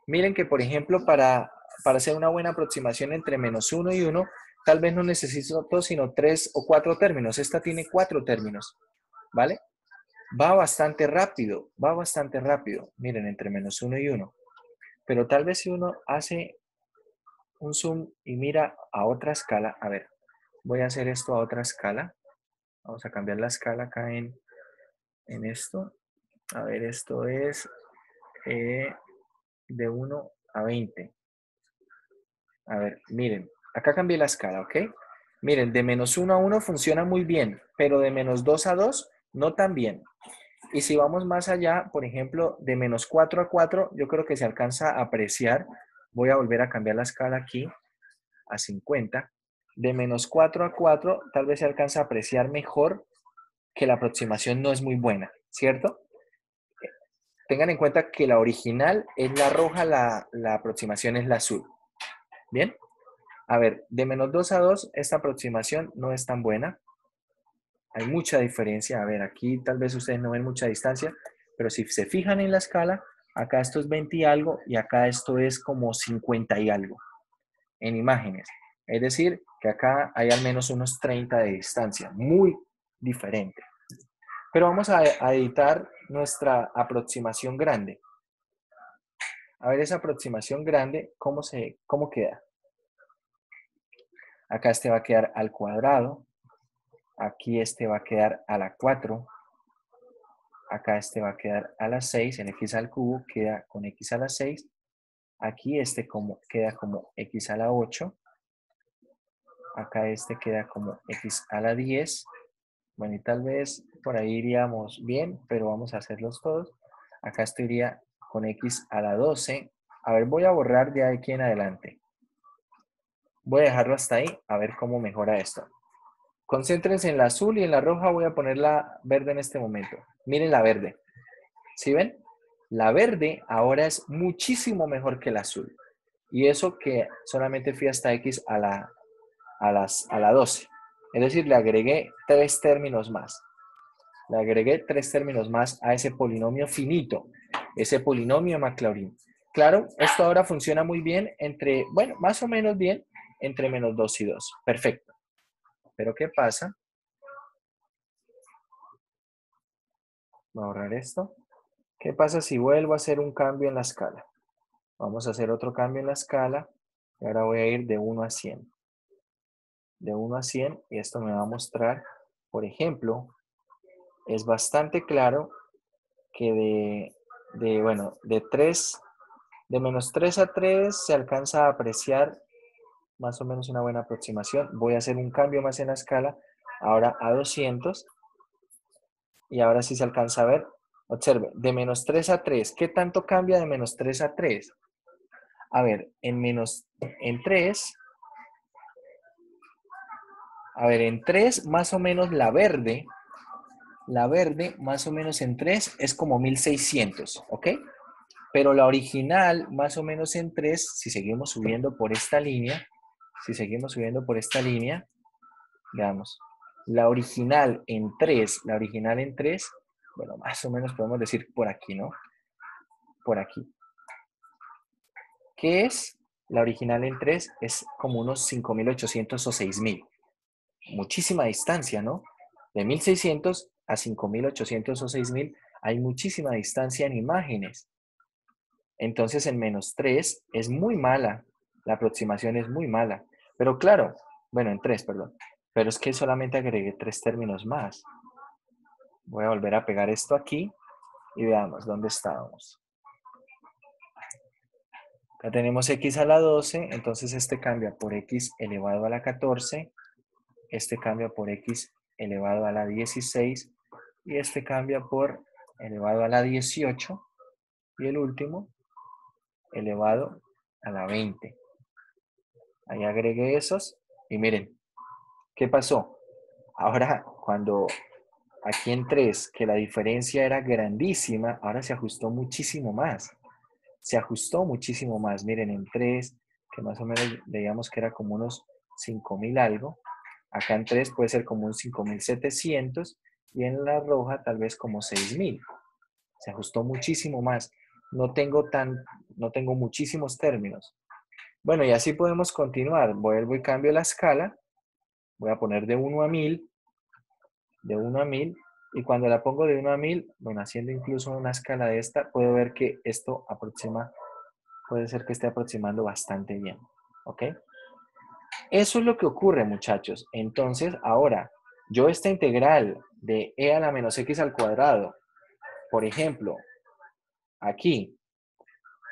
Miren que, por ejemplo, para hacer una buena aproximación entre menos 1 y 1, tal vez no necesito sino 3 o 4 términos. Esta tiene 4 términos, ¿vale? Va bastante rápido, va bastante rápido. Miren, entre menos 1 y 1. Pero tal vez si uno hace un zoom y mira a otra escala, a ver, voy a hacer esto a otra escala. Vamos a cambiar la escala acá en esto. A ver, esto es de 1 a 20. A ver, miren, acá cambié la escala, ¿ok? Miren, de menos 1 a 1 funciona muy bien, pero de menos 2 a 2 no tan bien. Y si vamos más allá, por ejemplo, de menos 4 a 4, yo creo que se alcanza a apreciar. Voy a volver a cambiar la escala aquí a 50. De menos 4 a 4, tal vez se alcanza a apreciar mejor que la aproximación no es muy buena, ¿cierto? Tengan en cuenta que la original es la roja, la aproximación es la azul. ¿Bien? A ver, de menos 2 a 2, esta aproximación no es tan buena. Hay mucha diferencia. A ver, aquí tal vez ustedes no ven mucha distancia, pero si se fijan en la escala, acá esto es 20 y algo y acá esto es como 50 y algo en imágenes. Es decir, que acá hay al menos unos 30 de distancia, muy diferente. Pero vamos a editar nuestra aproximación grande. A ver esa aproximación grande, ¿cómo queda? Acá este va a quedar al cuadrado. Aquí este va a quedar a la 4. Acá este va a quedar a la 6. En x al cubo queda con x a la 6. Aquí este queda como x a la 8. Acá este queda como x a la 10. Bueno, y tal vez por ahí iríamos bien, pero vamos a hacerlos todos. Acá esto iría con x a la 12. A ver, voy a borrar de aquí en adelante. Voy a dejarlo hasta ahí, a ver cómo mejora esto. Concéntrense en la azul y en la roja voy a poner la verde en este momento. Miren la verde. ¿Sí ven? La verde ahora es muchísimo mejor que la azul. Y eso que solamente fui hasta x a la 12. Es decir, le agregué 3 términos más. Le agregué 3 términos más a ese polinomio finito, ese polinomio de Maclaurin. Claro, esto ahora funciona muy bien entre, bueno, más o menos bien, entre menos 2 y 2. Perfecto. Pero ¿qué pasa? Voy a borrar esto. ¿Qué pasa si vuelvo a hacer un cambio en la escala? Vamos a hacer otro cambio en la escala. Y ahora voy a ir de 1 a 100. De 1 a 100. Y esto me va a mostrar, por ejemplo, es bastante claro que de menos 3 a 3 se alcanza a apreciar más o menos una buena aproximación. Voy a hacer un cambio más en la escala. Ahora a 200. Y ahora sí se alcanza a ver. Observe, de menos 3 a 3. ¿Qué tanto cambia de menos 3 a 3? A ver, en 3, a ver, en 3 más o menos la verde más o menos en 3 es como 1600, ¿ok? Pero la original más o menos en 3, si seguimos subiendo por esta línea, veamos, la original en 3, bueno, más o menos podemos decir por aquí, ¿no? Por aquí. ¿Qué es? La original en 3 es como unos 5800 o 6000. Muchísima distancia, ¿no? De 1600 a 5800 o 6000 hay muchísima distancia en imágenes. Entonces en menos 3 es muy mala. La aproximación es muy mala. Pero claro, bueno, en 3, perdón. Pero es que solamente agregué 3 términos más. Voy a volver a pegar esto aquí y veamos dónde estábamos. Acá tenemos x a la 12, entonces este cambia por x elevado a la 14, este cambia por x elevado a la 16 y este cambia por elevado a la 18 y el último elevado a la 20. Ahí agregué esos y miren, ¿qué pasó? Ahora cuando aquí en 3, que la diferencia era grandísima, ahora se ajustó muchísimo más. Se ajustó muchísimo más. Miren, en 3, que más o menos veíamos que era como unos 5.000 algo. Acá en 3 puede ser como un 5.700 y en la roja tal vez como 6.000. Se ajustó muchísimo más. No tengo muchísimos términos. Bueno, y así podemos continuar. Vuelvo y cambio la escala. Voy a poner de 1 a 1000. De 1 a 1000. Y cuando la pongo de 1 a 1000, bueno, haciendo incluso una escala de esta, puedo ver que esto puede ser que esté aproximando bastante bien. ¿Ok? Eso es lo que ocurre, muchachos. Entonces, ahora, yo esta integral de e a la menos x al cuadrado, por ejemplo, aquí,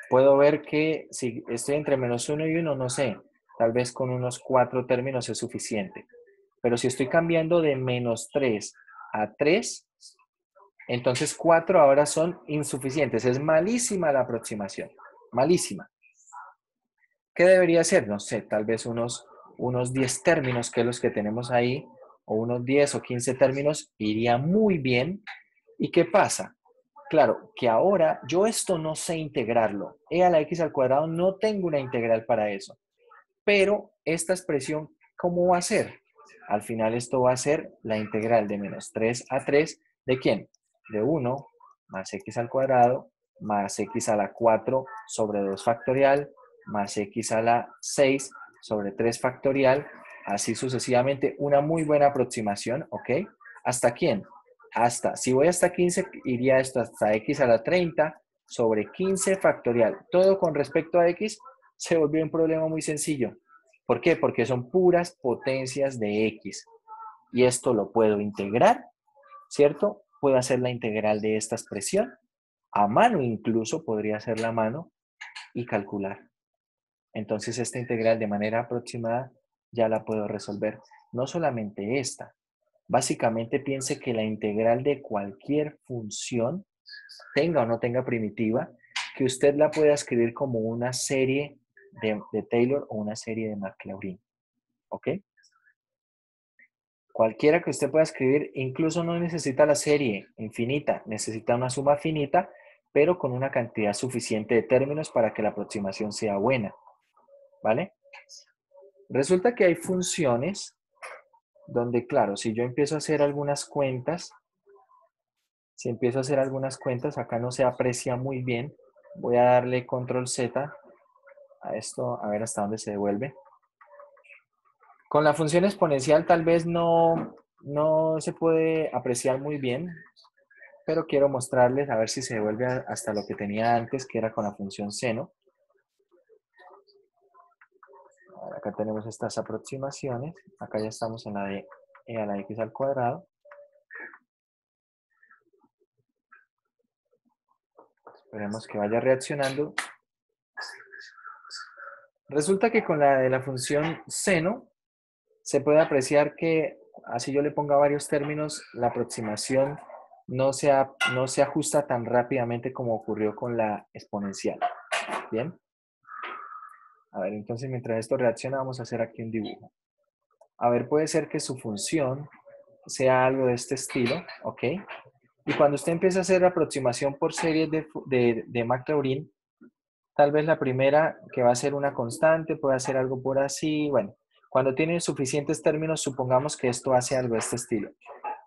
puedo ver que si estoy entre menos 1 y 1, no sé, tal vez con unos 4 términos es suficiente. Pero si estoy cambiando de menos 3 a 3, entonces 4 ahora son insuficientes. Es malísima la aproximación. Malísima. ¿Qué debería ser? No sé, tal vez unos 10 términos, que es los que tenemos ahí, o unos 10 o 15 términos, iría muy bien. ¿Y qué pasa? Claro, que ahora yo esto no sé integrarlo. E a la x al cuadrado no tengo una integral para eso. Pero esta expresión, ¿cómo va a ser? Al final esto va a ser la integral de menos 3 a 3, ¿de quién? De 1 más x al cuadrado más x a la 4 sobre 2 factorial más x a la 6 sobre 3 factorial, así sucesivamente. Una muy buena aproximación, ¿ok? ¿Hasta quién? Si voy hasta 15, iría esto hasta x a la 30 sobre 15 factorial. Todo con respecto a x se volvió un problema muy sencillo. ¿Por qué? Porque son puras potencias de x. Y esto lo puedo integrar, ¿cierto? Puedo hacer la integral de esta expresión. A mano incluso podría hacerla a mano y calcular. Entonces esta integral de manera aproximada ya la puedo resolver. No solamente esta. Básicamente piense que la integral de cualquier función, tenga o no tenga primitiva, que usted la pueda escribir como una serie de Taylor o una serie de Maclaurin. ¿Ok? Cualquiera que usted pueda escribir, incluso no necesita la serie infinita, necesita una suma finita, pero con una cantidad suficiente de términos para que la aproximación sea buena. ¿Vale? Resulta que hay funciones donde, claro, si yo empiezo a hacer algunas cuentas, acá no se aprecia muy bien. Voy a darle control Z a esto, a ver hasta dónde se devuelve. Con la función exponencial tal vez no se puede apreciar muy bien, pero quiero mostrarles a ver si se devuelve hasta lo que tenía antes, que era con la función seno. Acá tenemos estas aproximaciones. Acá ya estamos en la de e a la x al cuadrado. Esperemos que vaya reaccionando. Resulta que con la de la función seno se puede apreciar que, así yo le ponga varios términos, la aproximación no se ajusta tan rápidamente como ocurrió con la exponencial. ¿Bien? A ver, entonces mientras esto reacciona, vamos a hacer aquí un dibujo. A ver, puede ser que su función sea algo de este estilo, ¿ok? Y cuando usted empieza a hacer aproximación por series de Maclaurin, tal vez la primera, que va a ser una constante, puede hacer algo por así. Bueno, cuando tiene suficientes términos, supongamos que esto hace algo de este estilo.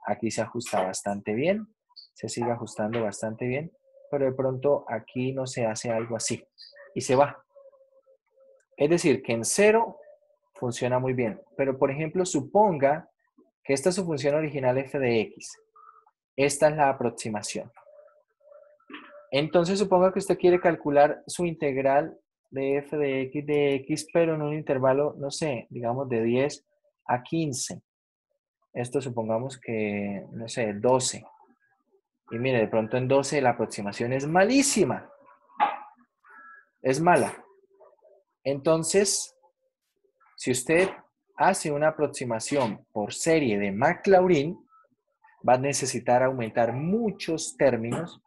Aquí se ajusta bastante bien, se sigue ajustando bastante bien, pero de pronto aquí no se hace algo así y se va. Es decir, que en 0 funciona muy bien, pero por ejemplo, suponga que esta es su función original f de x. Esta es la aproximación. Entonces, suponga que usted quiere calcular su integral de f de x, pero en un intervalo, no sé, digamos de 10 a 15. Esto supongamos que, no sé, 12. Y mire, de pronto en 12 la aproximación es malísima. Es mala. Entonces, si usted hace una aproximación por serie de Maclaurin, va a necesitar aumentar muchos términos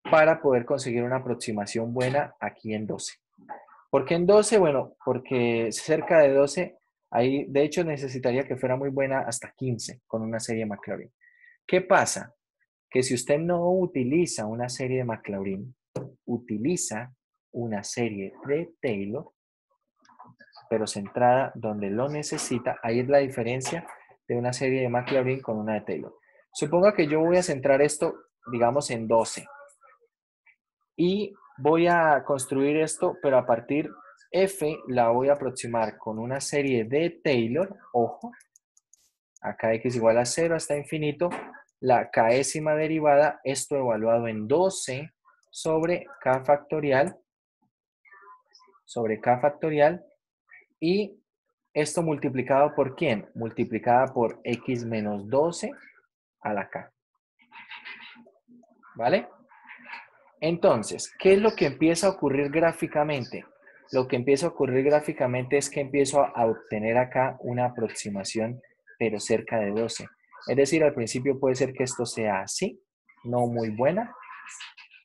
para poder conseguir una aproximación buena aquí en 12. ¿Por qué en 12? Bueno, porque cerca de 12, ahí de hecho necesitaría que fuera muy buena hasta 15 con una serie de Maclaurin. ¿Qué pasa? Que si usted no utiliza una serie de Maclaurin, utiliza una serie de Taylor, pero centrada donde lo necesita, ahí es la diferencia de una serie de Maclaurin con una de Taylor. Suponga que yo voy a centrar esto, digamos, en 12. Y voy a construir esto, pero a partir F la voy a aproximar con una serie de Taylor, ojo, acá x igual a 0 hasta infinito, la késima derivada, esto evaluado en 12 sobre k factorial, y esto multiplicado por ¿quién? Multiplicada por x menos 12 a la k. ¿Vale? Entonces, ¿qué es lo que empieza a ocurrir gráficamente? Lo que empieza a ocurrir gráficamente es que empiezo a obtener acá una aproximación, pero cerca de 12. Es decir, al principio puede ser que esto sea así, no muy buena,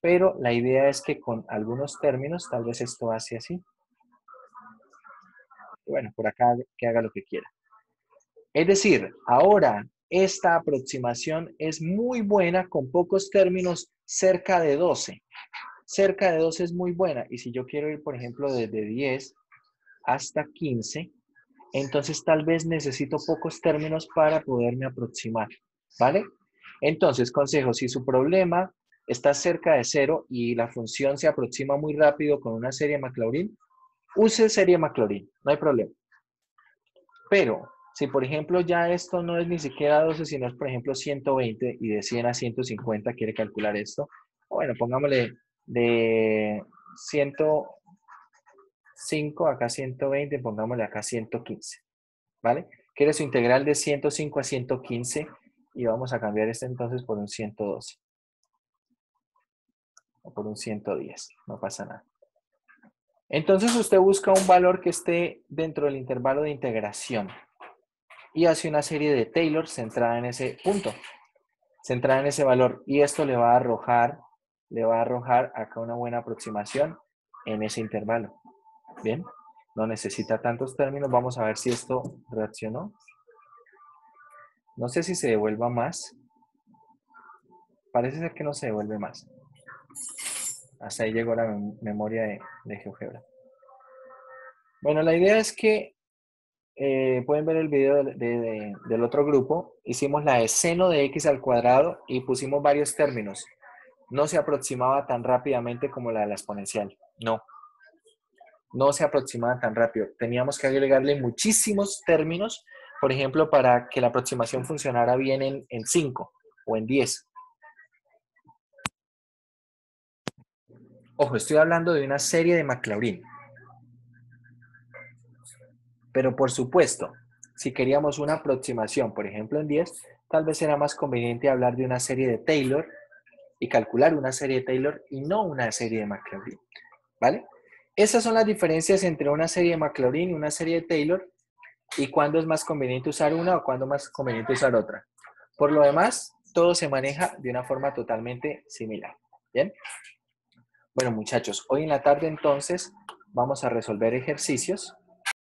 pero la idea es que con algunos términos, tal vez esto hace así. Bueno, por acá que haga lo que quiera. Es decir, ahora esta aproximación es muy buena con pocos términos cerca de 12. Cerca de 12 es muy buena. Y si yo quiero ir, por ejemplo, desde 10 hasta 15, entonces tal vez necesito pocos términos para poderme aproximar. ¿Vale? Entonces, consejo, si su problema está cerca de 0 y la función se aproxima muy rápido con una serie Maclaurin, use serie Maclaurin, no hay problema. Pero, si por ejemplo ya esto no es ni siquiera 12, sino es por ejemplo 120 y de 100 a 150 quiere calcular esto, bueno, pongámosle de 105 acá 120, pongámosle acá 115, ¿vale? Quiere su integral de 105 a 115 y vamos a cambiar este entonces por un 112 o por un 110, no pasa nada. Entonces usted busca un valor que esté dentro del intervalo de integración y hace una serie de Taylor centrada en ese punto, centrada en ese valor, y esto le va a arrojar acá una buena aproximación en ese intervalo. Bien, no necesita tantos términos. Vamos a ver si esto reaccionó. No sé si se devuelva más. Parece ser que no se devuelve más. Hasta ahí llegó la memoria de GeoGebra. Bueno, la idea es que pueden ver el video del otro grupo. Hicimos la de seno de x al cuadrado y pusimos varios términos. No se aproximaba tan rápidamente como la de la exponencial. No se aproximaba tan rápido. Teníamos que agregarle muchísimos términos, por ejemplo, para que la aproximación funcionara bien en 5 o en 10. Ojo, estoy hablando de una serie de Maclaurin. Pero por supuesto, si queríamos una aproximación, por ejemplo en 10, tal vez era más conveniente hablar de una serie de Taylor y calcular una serie de Taylor y no una serie de Maclaurin, ¿vale? Esas son las diferencias entre una serie de Maclaurin y una serie de Taylor y cuándo es más conveniente usar una o cuándo es más conveniente usar otra. Por lo demás, todo se maneja de una forma totalmente similar, ¿bien? Bueno, muchachos, hoy en la tarde entonces vamos a resolver ejercicios.